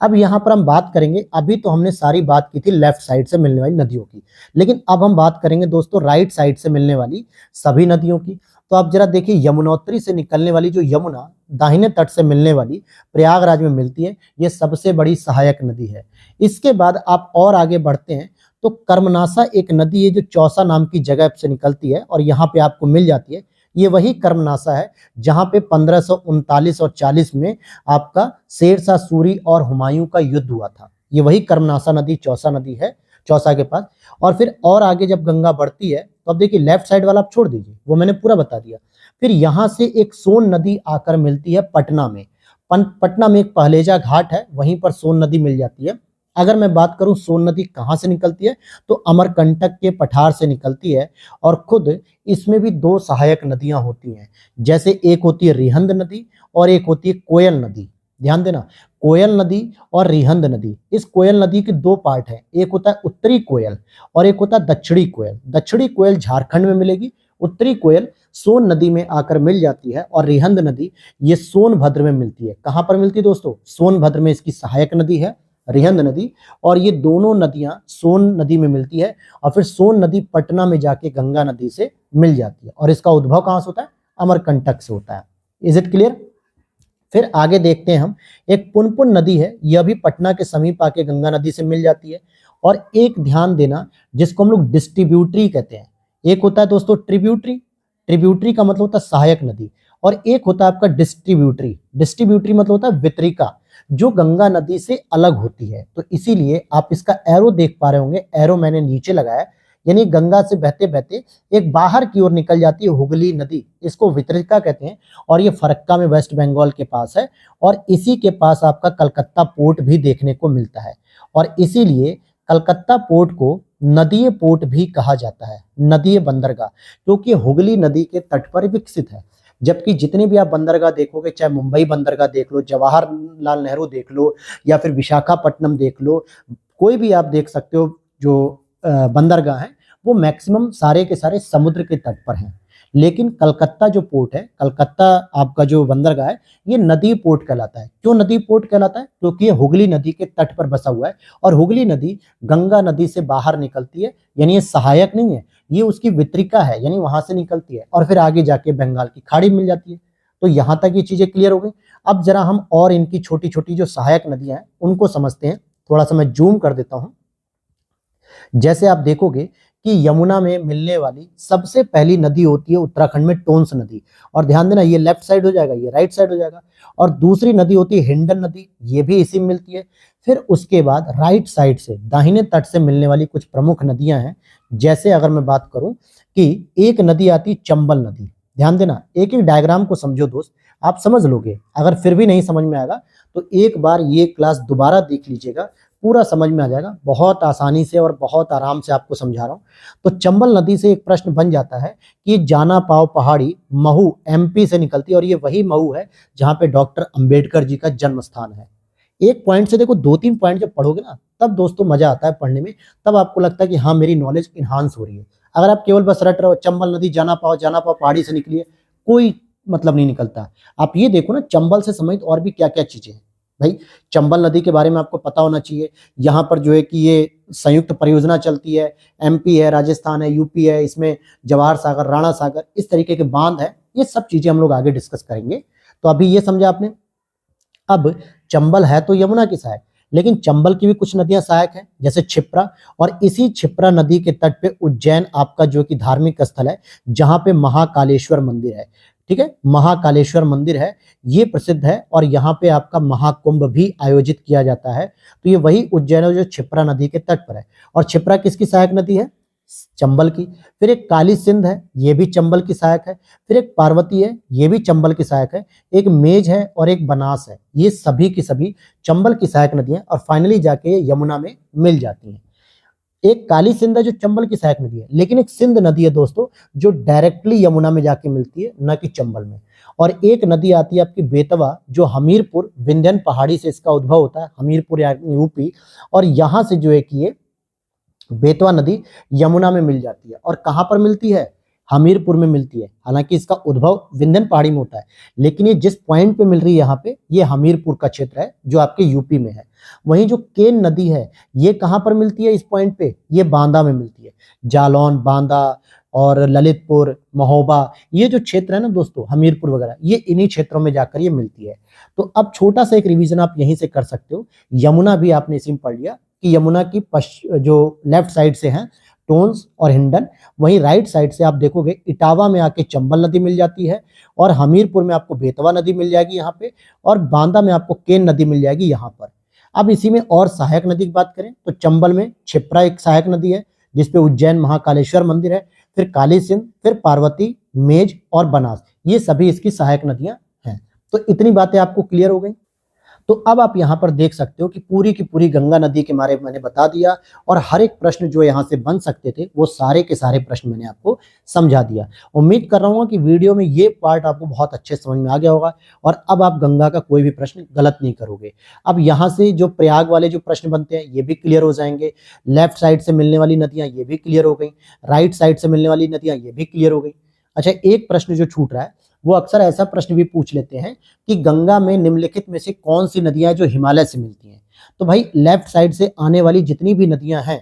अब यहाँ पर हम बात करेंगे, अभी तो हमने सारी बात की थी लेफ्ट साइड से मिलने वाली नदियों की, लेकिन अब हम बात करेंगे दोस्तों राइट साइड से मिलने वाली सभी नदियों की। तो आप जरा देखिए, यमुनोत्री से निकलने वाली जो यमुना दाहिने तट से मिलने वाली प्रयागराज में मिलती है, ये सबसे बड़ी सहायक नदी है। इसके बाद आप और आगे बढ़ते हैं तो कर्मनासा एक नदी है जो चौसा नाम की जगह से निकलती है और यहाँ पे आपको मिल जाती है। ये वही कर्मनासा है जहां पे 1539 और 40 में आपका शेरशाह सूरी और हुमायूं का युद्ध हुआ था। ये वही कर्मनासा नदी चौसा नदी है, चौसा के पास। और फिर और आगे जब गंगा बढ़ती है तो अब देखिए लेफ्ट साइड वाला आप छोड़ दीजिए, वो मैंने पूरा बता दिया। फिर यहां से एक सोन नदी आकर मिलती है पटना में। पटना में एक पहलेजा घाट है, वहीं पर सोन नदी मिल जाती है। अगर मैं बात करूं सोन नदी कहां से निकलती है, तो अमरकंटक के पठार से निकलती है, और खुद इसमें भी दो सहायक नदियां होती हैं। जैसे एक होती है रिहंद नदी और एक होती है कोयल नदी। ध्यान देना, कोयल नदी और रिहंद नदी। इस कोयल नदी के दो पार्ट हैं, एक होता है उत्तरी कोयल और एक होता है दक्षिणी कोयल। दक्षिणी कोयल झारखंड में मिलेगी, उत्तरी कोयल सोन नदी में आकर मिल जाती है, और रिहंद नदी ये सोनभद्र में मिलती है। कहां पर मिलती है दोस्तों, सोनभद्र में इसकी सहायक नदी है रिहंद नदी, और ये दोनों नदियां सोन नदी में मिलती है, और फिर सोन नदी पटना में जाके गंगा नदी से मिल जाती है, और इसका उद्भव कहां से होता है, अमरकंटक से होता है। Is it clear. फिर आगे देखते हैं हम, एक पुनपुन नदी है, यह भी पटना के समीप आके गंगा नदी से मिल जाती है, और एक ध्यान देना जिसको हम लोग डिस्ट्रीब्यूटरी कहते हैं। एक होता है दोस्तों ट्रिब्यूटरी, ट्रिब्यूटरी का मतलब होता है सहायक नदी, और एक होता है आपका डिस्ट्रीब्यूटरी, डिस्ट्रीब्यूटरी मतलब होता है वितरिका, जो गंगा नदी से अलग होती है। तो इसीलिए आप इसका एरो देख पा रहे होंगे, एरो मैंने नीचे लगाया, यानी गंगा से बहते बहते एक बाहर की ओर निकल जाती है हुगली नदी, इसको वितरिका कहते हैं, और ये फरक्का में वेस्ट बंगाल के पास है, और इसी के पास आपका कलकत्ता पोर्ट भी देखने को मिलता है, और इसीलिए कलकत्ता पोर्ट को नदीय पोर्ट भी कहा जाता है, नदीय बंदरगाह, क्योंकि हुगली नदी के तट पर विकसित है। जबकि जितने भी आप बंदरगाह देखोगे, चाहे मुंबई बंदरगाह देख लो, जवाहरलाल नेहरू देख लो, या फिर विशाखापट्टनम देख लो, कोई भी आप देख सकते हो जो बंदरगाह है, वो मैक्सिमम सारे के सारे समुद्र के तट पर हैं। लेकिन कलकत्ता जो पोर्ट है, कलकत्ता आपका जो बंदरगाह है, ये नदी पोर्ट कहलाता है। क्यों नदी पोर्ट कहलाता है? क्योंकि ये हुगली नदी के तट पर बसा हुआ है, और हुगली नदी गंगा नदी से बाहर निकलती है, यानी ये सहायक नहीं है, ये उसकी वितरिका है, यानी वहां से निकलती है और फिर आगे जाके बंगाल की खाड़ी मिल जाती है। तो यहां तक ये चीजें क्लियर हो गई। अब जरा हम और इनकी छोटी छोटी जो सहायक नदियां हैं उनको समझते हैं। थोड़ा सा मैं जूम कर देता हूं। जैसे आप देखोगे कि यमुना में मिलने वाली सबसे पहली नदी होती है उत्तराखंड में टोंस नदी, और ध्यान देना ये लेफ्ट साइड हो जाएगा, ये राइट साइड हो जाएगा। और दूसरी नदी होती है हिंडन नदी, ये भी इसी में मिलती है। फिर उसके बाद राइट साइड से दाहिने तट से मिलने वाली कुछ प्रमुख नदियां हैं। जैसे अगर मैं बात करूं कि एक नदी आती चंबल नदी, ध्यान देना, एक एक डायग्राम को समझो दोस्त, आप समझ लोगे। अगर फिर भी नहीं समझ में आएगा तो एक बार ये क्लास दोबारा देख लीजिएगा, पूरा समझ में आ जाएगा। बहुत आसानी से और बहुत आराम से आपको समझा रहा हूं। तो चंबल नदी से एक प्रश्न बन जाता है कि जाना पाव पहाड़ी महू एमपी से निकलती है, और ये वही महू है जहां पे डॉक्टर अंबेडकर जी का जन्म स्थान है। एक पॉइंट से देखो, दो तीन पॉइंट जब पढ़ोगे ना, तब दोस्तों मजा आता है पढ़ने में, तब आपको लगता है कि हाँ मेरी नॉलेज इन्हांस हो रही है। अगर आप केवल बस रट रहे हो चंबल नदी जाना पाव पहाड़ी से निकली है, कोई मतलब नहीं निकलता। आप ये देखो ना, चंबल से संबंधित और भी क्या क्या चीजें हैं भाई। चंबल नदी के बारे में आपको पता होना चाहिए। यहाँ पर जो है कि ये संयुक्त परियोजना चलती है, एमपी है, राजस्थान है, यूपी है, इसमें जवाहर सागर, राणा सागर, इस तरीके के बांध है। ये सब चीजें हम लोग आगे डिस्कस करेंगे। तो अभी ये समझा आपने। अब चंबल है तो यमुना की सहायक, लेकिन चंबल की भी कुछ नदियां सहायक हैं, जैसे क्षिप्रा, और इसी क्षिप्रा नदी के तट पे उज्जैन आपका जो कि धार्मिक स्थल है, जहां पे महाकालेश्वर मंदिर है। ठीक है, महाकालेश्वर मंदिर है, ये प्रसिद्ध है, और यहाँ पे आपका महाकुंभ भी आयोजित किया जाता है। तो ये वही उज्जैन है जो क्षिप्रा नदी के तट पर है। और क्षिप्रा किसकी सहायक नदी है? चंबल की। फिर एक काली सिंध है, ये भी चंबल की सहायक है। फिर एक पार्वती है, ये भी चंबल की सहायक है। एक मेज है और एक बनास है, ये सभी की सभी चंबल की सहायक नदी है, और फाइनली जाके ये यमुना में मिल जाती हैं। एक काली सिंध है जो चंबल की सहायक नदी है, लेकिन एक सिंध नदी है दोस्तों जो डायरेक्टली यमुना में जाके मिलती है, न कि चंबल में। और एक नदी आती है आपकी बेतवा, जो हमीरपुर विंध्यन पहाड़ी से इसका उद्भव होता है, हमीरपुर या यूपी, और यहाँ से जो है कि ये बेतवा नदी यमुना में मिल जाती है। और कहाँ पर मिलती है? हमीरपुर में मिलती है। हालांकि इसका उद्भव विंध्यन पहाड़ी में होता है, लेकिन ये जिस पॉइंट पे मिल रही है यहाँ पे, ये हमीरपुर का क्षेत्र है जो आपके यूपी में है। वहीं जो केन नदी है, ये कहाँ पर मिलती है? इस पॉइंट पे ये बांदा में मिलती है। जालौन, बांदा और ललितपुर, महोबा, ये जो क्षेत्र है ना दोस्तों, हमीरपुर वगैरह, ये इन्हीं क्षेत्रों में जाकर ये मिलती है। तो अब छोटा सा एक रिवीजन आप यहीं से कर सकते हो। यमुना भी आपने इसी में पढ़ लिया कि यमुना की जो लेफ्ट साइड से है टोंस और हिंडन, वहीं राइट साइड से आप देखोगे इटावा में आके चंबल नदी मिल जाती है, और हमीरपुर में आपको बेतवा नदी मिल जाएगी यहाँ पे, और बांदा में आपको केन नदी मिल जाएगी यहाँ पर। अब इसी में और सहायक नदी की बात करें तो चंबल में क्षिप्रा एक सहायक नदी है, जिसपे उज्जैन महाकालेश्वर मंदिर है। फिर काली सिंध, फिर पार्वती, मेज और बनास, ये सभी इसकी सहायक नदियां हैं। तो इतनी बातें आपको क्लियर हो गई। तो अब आप यहाँ पर देख सकते हो कि पूरी की पूरी गंगा नदी के बारे में मैंने बता दिया, और हर एक प्रश्न जो यहाँ से बन सकते थे वो सारे के सारे प्रश्न मैंने आपको समझा दिया। उम्मीद कर रहा हूँ कि वीडियो में ये पार्ट आपको बहुत अच्छे समझ में आ गया होगा, और अब आप गंगा का कोई भी प्रश्न गलत नहीं करोगे। अब यहाँ से जो प्रयाग वाले जो प्रश्न बनते हैं ये भी क्लियर हो जाएंगे। लेफ्ट साइड से मिलने वाली नदियाँ ये भी क्लियर हो गई, राइट साइड से मिलने वाली नदियाँ ये भी क्लियर हो गई। अच्छा, एक प्रश्न जो छूट रहा है, वो अक्सर ऐसा प्रश्न भी पूछ लेते हैं कि गंगा में निम्नलिखित में से कौन सी नदियां जो हिमालय से मिलती हैं। तो भाई लेफ्ट साइड से आने वाली जितनी भी नदियां हैं,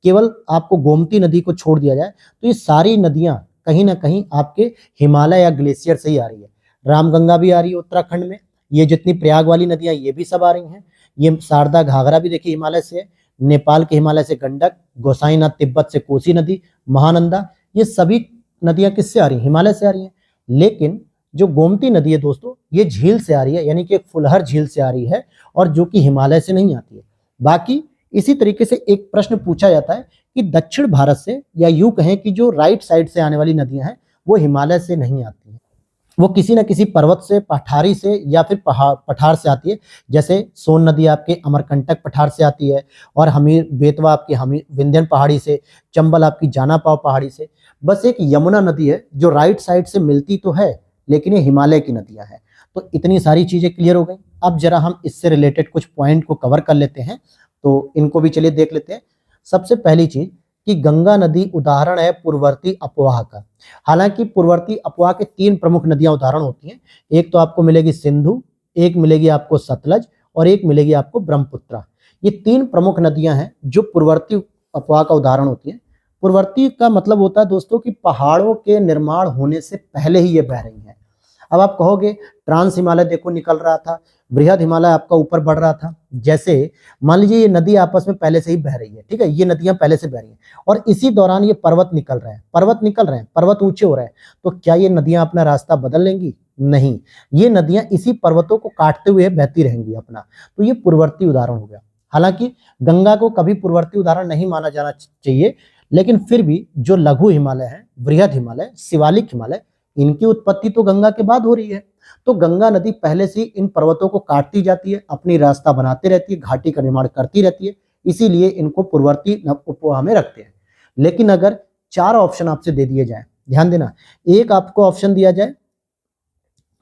केवल आपको गोमती नदी को छोड़ दिया जाए तो ये सारी नदियां कहीं ना कहीं आपके हिमालय या ग्लेशियर से ही आ रही है। रामगंगा भी आ रही है उत्तराखंड में, ये जितनी प्रयाग वाली नदियां ये भी सब आ रही हैं। ये शारदा घाघरा भी देखिए हिमालय से है, नेपाल के हिमालय से गंडक, गोसाईनाथ तिब्बत से कोसी नदी, महानंदा, ये सभी नदियां किससे आ रही हैं? हिमालय से आ रही हैं। लेकिन जो गोमती नदी है दोस्तों, ये झील से आ रही है, यानी कि एक फुलहर झील से आ रही है, और जो कि हिमालय से नहीं आती है। बाकी इसी तरीके से एक प्रश्न पूछा जाता है कि दक्षिण भारत से, या यूं कहें कि जो राइट साइड से आने वाली नदियां हैं वो हिमालय से नहीं आती हैं, वो किसी न किसी पर्वत से, पठारी से, या फिर पठार से आती है। जैसे सोन नदी आपके अमरकंटक पठार से आती है, और हमीर बेतवा आपकी हमीर विंध्यन पहाड़ी से, चंबल आपकी जानापाव पहाड़ी से। बस एक यमुना नदी है जो राइट साइड से मिलती तो है, लेकिन ये हिमालय की नदियां हैं। तो इतनी सारी चीजें क्लियर हो गई। अब जरा हम इससे रिलेटेड कुछ पॉइंट को कवर कर लेते हैं, तो इनको भी चलिए देख लेते हैं। सबसे पहली चीज कि गंगा नदी उदाहरण है पूर्ववर्ती अपवाह का। हालांकि पूर्ववर्ती अपवाह के 3 प्रमुख नदियां उदाहरण होती हैं। एक तो आपको मिलेगी सिंधु, एक मिलेगी आपको सतलज, और एक मिलेगी आपको ब्रह्मपुत्रा। ये 3 प्रमुख नदियां हैं जो पूर्ववर्ती अपवाह का उदाहरण होती हैं। पूर्ववर्ती का मतलब होता है दोस्तों कि पहाड़ों के निर्माण होने से पहले ही ये बह रही हैं। अब आप कहोगे ट्रांस हिमालय देखो निकल रहा था, बृहद हिमालय आपका ऊपर बढ़ रहा था। जैसे मान लीजिए ये नदी आपस में पहले से ही बह रही है, ठीक है, ये नदियां पहले से बह रही हैं, और इसी दौरान ये पर्वत निकल रहे हैं, पर्वत ऊंचे हो रहे हैं, तो क्या ये नदियां अपना रास्ता बदल लेंगी? नहीं, ये नदियां इसी पर्वतों को काटते हुए बहती रहेंगी अपना। तो ये पूर्ववर्ती उदाहरण हो गया। हालांकि गंगा को कभी पूर्ववर्ती उदाहरण नहीं माना जाना चाहिए, लेकिन फिर भी जो लघु हिमालय है, बृहद हिमालय, शिवालिक हिमालय, इनकी उत्पत्ति तो गंगा के बाद हो रही है। तो गंगा नदी पहले से इन पर्वतों को काटती जाती है, अपनी रास्ता बनाते रहती है, घाटी का निर्माण करती रहती है, इसीलिए इनको पूर्ववर्ती उपवाह में रखते हैं। लेकिन अगर 4 ऑप्शन आपसे दे दिए जाए, ध्यान देना, एक आपको ऑप्शन दिया जाए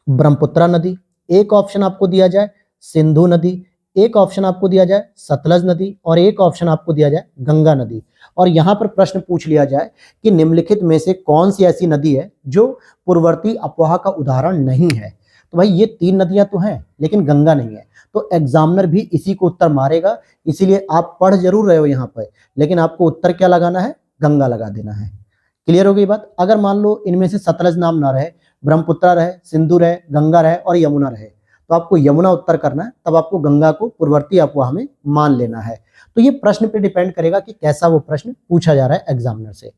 ब्रह्मपुत्रा नदी, एक ऑप्शन आपको दिया जाए सिंधु नदी, एक ऑप्शन आपको दिया जाए सतलज नदी, और एक ऑप्शन आपको दिया जाए गंगा नदी, और यहां पर प्रश्न पूछ लिया जाए कि निम्नलिखित में से कौन सी ऐसी नदी है जो पूर्ववर्ती अपवाह का उदाहरण नहीं है, तो भाई ये 3 नदियां तो हैं लेकिन गंगा नहीं है। तो एग्जामिनर भी इसी को उत्तर मारेगा, इसीलिए आप पढ़ जरूर रहे हो यहाँ पर, लेकिन आपको उत्तर क्या लगाना है? गंगा लगा देना है। क्लियर हो गई बात? अगर मान लो इनमें से सतलज नाम ना रहे, ब्रह्मपुत्रा रहे, सिंधु रहे, गंगा रहे और यमुना रहे, तो आपको यमुना उत्तर करना है, तब आपको गंगा को पूर्ववर्ती अपवाह में मान लेना है। तो ये प्रश्न पे डिपेंड करेगा कि कैसा वो प्रश्न पूछा जा रहा है एग्जामिनर से।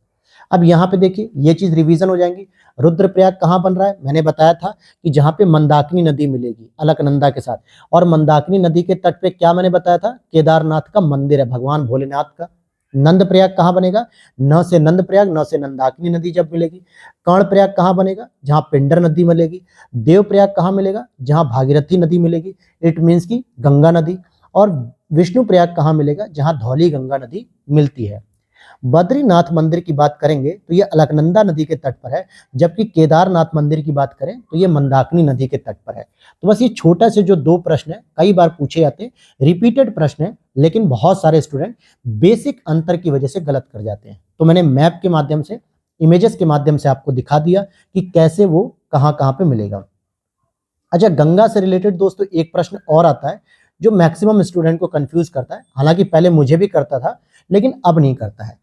अब यहाँ पे देखिए ये चीज रिवीजन हो जाएंगी। रुद्रप्रयाग कहाँ बन रहा है? मैंने बताया था कि जहाँ पे मंदाकिनी नदी मिलेगी अलकनंदा के साथ, और मंदाकिनी नदी के तट पे क्या मैंने बताया था? केदारनाथ का मंदिर है, भगवान भोलेनाथ का। नंद प्रयाग कहाँ बनेगा? न से नंद प्रयाग, न से नंदाकिनी नदी जब मिलेगी। कर्ण प्रयाग कहाँ बनेगा? जहाँ पिंडर नदी मिलेगी। देव प्रयाग कहाँ मिलेगा? जहाँ भागीरथी नदी मिलेगी, इट मीन्स की गंगा नदी। और विष्णु प्रयाग कहाँ मिलेगा? जहाँ धौली गंगा नदी मिलती है। बद्रीनाथ मंदिर की बात करेंगे तो ये अलकनंदा नदी के तट पर है, जबकि केदारनाथ मंदिर की बात करें तो ये मंदाकिनी नदी के तट पर है। तो बस ये छोटा से जो 2 प्रश्न है, कई बार पूछे जाते हैं, रिपीटेड प्रश्न है, लेकिन बहुत सारे स्टूडेंट बेसिक अंतर की वजह से गलत कर जाते हैं। तो मैंने मैप के माध्यम से, इमेजेस के माध्यम से आपको दिखा दिया कि कैसे वो कहाँ कहाँ पे मिलेगा। अच्छा, गंगा से रिलेटेड दोस्तों एक प्रश्न और आता है जो मैक्सिमम स्टूडेंट को कंफ्यूज करता है, हालांकि पहले मुझे भी करता था लेकिन अब नहीं करता है।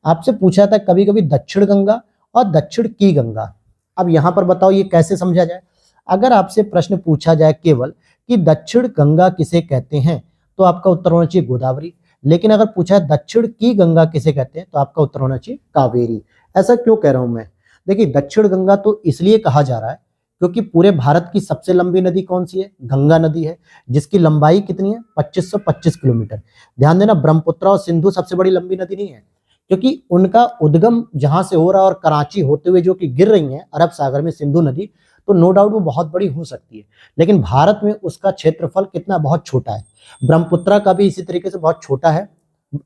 आपसे पूछा था कभी कभी दक्षिण गंगा और दक्षिण की गंगा। अब यहां पर बताओ ये कैसे समझा जाए? अगर आपसे प्रश्न पूछा जाए केवल कि दक्षिण गंगा किसे कहते हैं, तो आपका उत्तर होना चाहिए गोदावरी। लेकिन अगर पूछा दक्षिण की गंगा किसे कहते हैं, तो आपका उत्तर होना चाहिए कावेरी। ऐसा क्यों कह रहा हूं मैं? देखिए, दक्षिण गंगा तो इसलिए कहा जा रहा है क्योंकि पूरे भारत की सबसे लंबी नदी कौन सी है? गंगा नदी है, जिसकी लंबाई कितनी है? 2525 किलोमीटर। ध्यान देना, ब्रह्मपुत्र और सिंधु सबसे बड़ी लंबी नदी नहीं है, क्योंकि उनका उद्गम जहां से हो रहा है और कराची होते हुए जो कि गिर रही है अरब सागर में सिंधु नदी, तो नो डाउट वो बहुत बड़ी हो सकती है, लेकिन भारत में उसका क्षेत्रफल कितना? बहुत छोटा है। ब्रह्मपुत्र का भी इसी तरीके से बहुत छोटा है,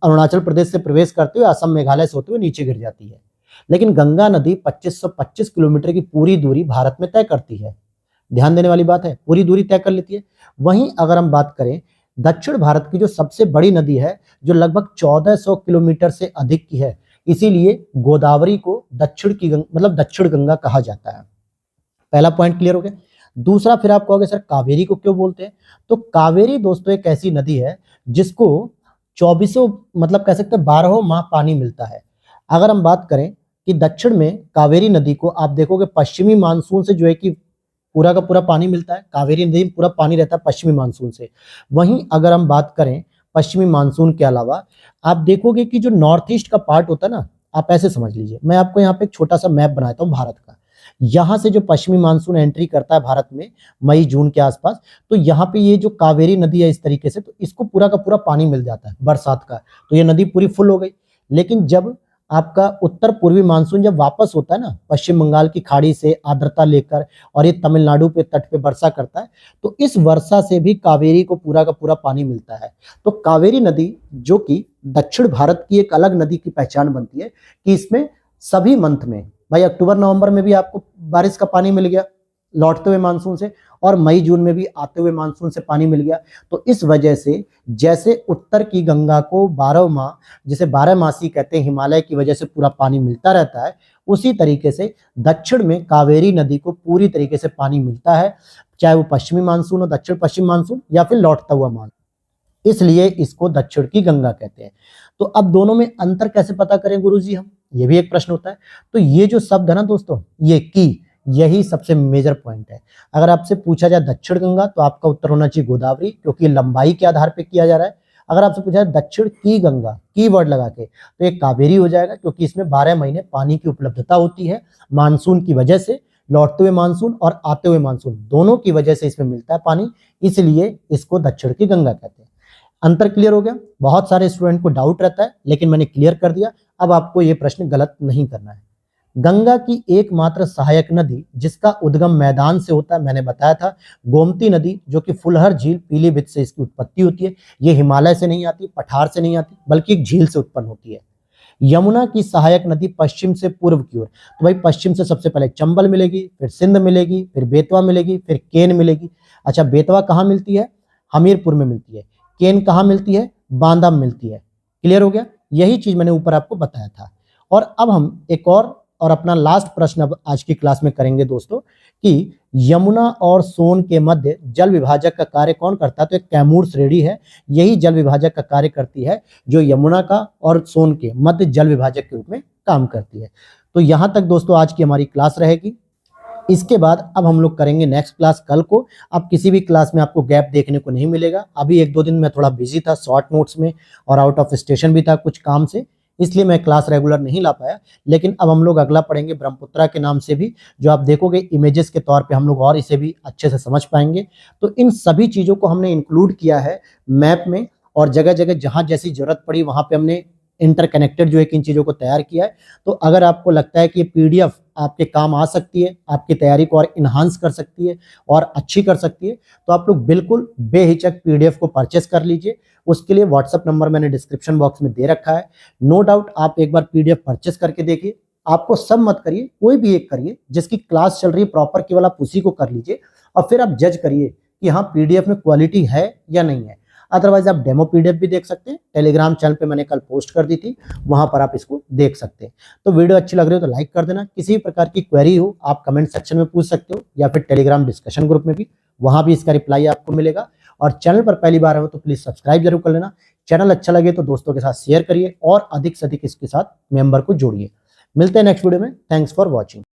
अरुणाचल प्रदेश से प्रवेश करते हुए असम मेघालय से होते हुए नीचे गिर जाती है। लेकिन गंगा नदी 2525 किलोमीटर की पूरी दूरी भारत में तय करती है। ध्यान देने वाली बात है, पूरी दूरी तय कर लेती है। वहीं अगर हम बात करें दक्षिण भारत की जो सबसे बड़ी नदी है, जो लगभग 1400 किलोमीटर से अधिक की है, इसीलिए गोदावरी को दक्षिण की मतलब दक्षिण गंगा कहा जाता है। पहला पॉइंट क्लियर हो गया। दूसरा, फिर आप कहोगे सर कावेरी को क्यों बोलते हैं? तो कावेरी दोस्तों एक ऐसी नदी है जिसको 24 मतलब कह सकते हैं 12 माह पानी मिलता है। अगर हम बात करें कि दक्षिण में कावेरी नदी को आप देखोगे पश्चिमी मानसून से जो है कि पूरा का पूरा पानी मिलता है, कावेरी नदी में पूरा पानी रहता है पश्चिमी मानसून से। वहीं अगर हम बात करें पश्चिमी मानसून के अलावा आप देखोगे कि जो नॉर्थ ईस्ट का पार्ट होता है ना, आप ऐसे समझ लीजिए, मैं आपको यहाँ पे एक छोटा सा मैप बनाता हूँ भारत का। यहाँ से जो पश्चिमी मानसून एंट्री करता है भारत में मई जून के आसपास, तो यहाँ पे ये जो कावेरी नदी है इस तरीके से, तो इसको पूरा का पूरा पानी मिल जाता है बरसात का, तो ये नदी पूरी फुल हो गई। लेकिन जब आपका उत्तर पूर्वी मानसून जब वापस होता है ना पश्चिम बंगाल की खाड़ी से आर्द्रता लेकर, और ये तमिलनाडु पे तट पे वर्षा करता है, तो इस वर्षा से भी कावेरी को पूरा का पूरा पानी मिलता है। तो कावेरी नदी जो कि दक्षिण भारत की एक अलग नदी की पहचान बनती है कि इसमें सभी मंथ में, भाई अक्टूबर नवंबर में भी आपको बारिश का पानी मिल गया लौटते हुए मानसून से, और मई जून में भी आते हुए मानसून से पानी मिल गया। तो इस वजह से जैसे उत्तर की गंगा को 12 माह, जिसे 12 मासी कहते हैं, हिमालय की वजह से पूरा पानी मिलता रहता है, उसी तरीके से दक्षिण में कावेरी नदी को पूरी तरीके से पानी मिलता है, चाहे वो पश्चिमी मानसून हो, दक्षिण पश्चिम मानसून, या फिर लौटता हुआ मानसून। इसलिए इसको दक्षिण की गंगा कहते हैं। तो अब दोनों में अंतर कैसे पता करें गुरुजी हम, ये भी एक प्रश्न होता है। तो ये जो शब्द है ना दोस्तों, ये की, यही सबसे मेजर पॉइंट है। अगर आपसे पूछा जाए दक्षिण गंगा, तो आपका उत्तर होना चाहिए गोदावरी, क्योंकि लंबाई के आधार पे किया जा रहा है। अगर आपसे पूछा जाए दक्षिण की गंगा, की वर्ड लगा के, तो एक कावेरी हो जाएगा, क्योंकि इसमें 12 महीने पानी की उपलब्धता होती है मानसून की वजह से, लौटते हुए मानसून और आते हुए मानसून दोनों की वजह से इसमें मिलता है पानी, इसलिए इसको दक्षिण की गंगा कहते हैं। अंतर क्लियर हो गया? बहुत सारे स्टूडेंट को डाउट रहता है, लेकिन मैंने क्लियर कर दिया। अब आपको ये प्रश्न गलत नहीं करना है। गंगा की एकमात्र सहायक नदी जिसका उद्गम मैदान से होता है, मैंने बताया था, गोमती नदी, जो कि फुलहर झील पीलीभीत से इसकी उत्पत्ति होती है। ये हिमालय से नहीं आती, पठार से नहीं आती, बल्कि एक झील से उत्पन्न होती है। यमुना की सहायक नदी पश्चिम से पूर्व की ओर, तो भाई पश्चिम से सबसे पहले चंबल मिलेगी, फिर सिंध मिलेगी, फिर बेतवा मिलेगी, फिर केन मिलेगी। अच्छा, बेतवा कहाँ मिलती है? हमीरपुर में मिलती है। केन कहाँ मिलती है? बांदा में मिलती है। क्लियर हो गया? यही चीज मैंने ऊपर आपको बताया था। और अब हम एक और अपना लास्ट प्रश्न अब आज की क्लास में करेंगे दोस्तों, कि यमुना और सोन के मध्य जल विभाजक का कार्य कौन करता है? तो एक कैमूर श्रेणी है, यही जल विभाजक का कार्य करती है, जो यमुना का और सोन के मध्य जल विभाजक के रूप में काम करती है। तो यहां तक दोस्तों आज की हमारी क्लास रहेगी। इसके बाद अब हम लोग करेंगे नेक्स्ट क्लास कल को। अब किसी भी क्लास में आपको गैप देखने को नहीं मिलेगा। अभी 1-2 दिन मैं थोड़ा बिजी था शॉर्ट नोट्स में, और आउट ऑफ स्टेशन भी था कुछ काम से, इसलिए मैं क्लास रेगुलर नहीं ला पाया। लेकिन अब हम लोग अगला पढ़ेंगे ब्रह्मपुत्रा के नाम से भी, जो आप देखोगे इमेजेस के तौर पे हम लोग और इसे भी अच्छे से समझ पाएंगे। तो इन सभी चीज़ों को हमने इंक्लूड किया है मैप में, और जगह जगह जहाँ जैसी जरूरत पड़ी वहाँ पे हमने इंटरकनेक्टेड जो है इन चीज़ों को तैयार किया है। तो अगर आपको लगता है कि ये पीडीएफ आपके काम आ सकती है, आपकी तैयारी को और इन्हांस कर सकती है और अच्छी कर सकती है, तो आप लोग बिल्कुल बेहिचक पीडीएफ को परचेस कर लीजिए। उसके लिए व्हाट्सएप नंबर मैंने डिस्क्रिप्शन बॉक्स में दे रखा है। नो डाउट आप एक बार पीडीएफ परचेस करके देखिए। आपको सब मत करिए, कोई भी एक करिए, जिसकी क्लास चल रही है प्रॉपर केवल आप उसी को कर लीजिए, और फिर आप जज करिए कि हाँ पीडीएफ में क्वालिटी है या नहीं है। अदरवाइज आप डेमो पीडीएफ भी देख सकते हैं, टेलीग्राम चैनल पे मैंने कल पोस्ट कर दी थी, वहां पर आप इसको देख सकते हैं। तो वीडियो अच्छी लग रही हो तो लाइक कर देना। किसी भी प्रकार की क्वेरी हो आप कमेंट सेक्शन में पूछ सकते हो, या फिर टेलीग्राम डिस्कशन ग्रुप में भी, वहां भी इसका रिप्लाई आपको मिलेगा। और चैनल पर पहली बार हो तो प्लीज सब्सक्राइब जरूर कर लेना। चैनल अच्छा लगे तो दोस्तों के साथ शेयर करिए, और अधिक से अधिक इसके साथ मेंबर को जोड़िए। मिलते हैं नेक्स्ट वीडियो में। Thanks for watching.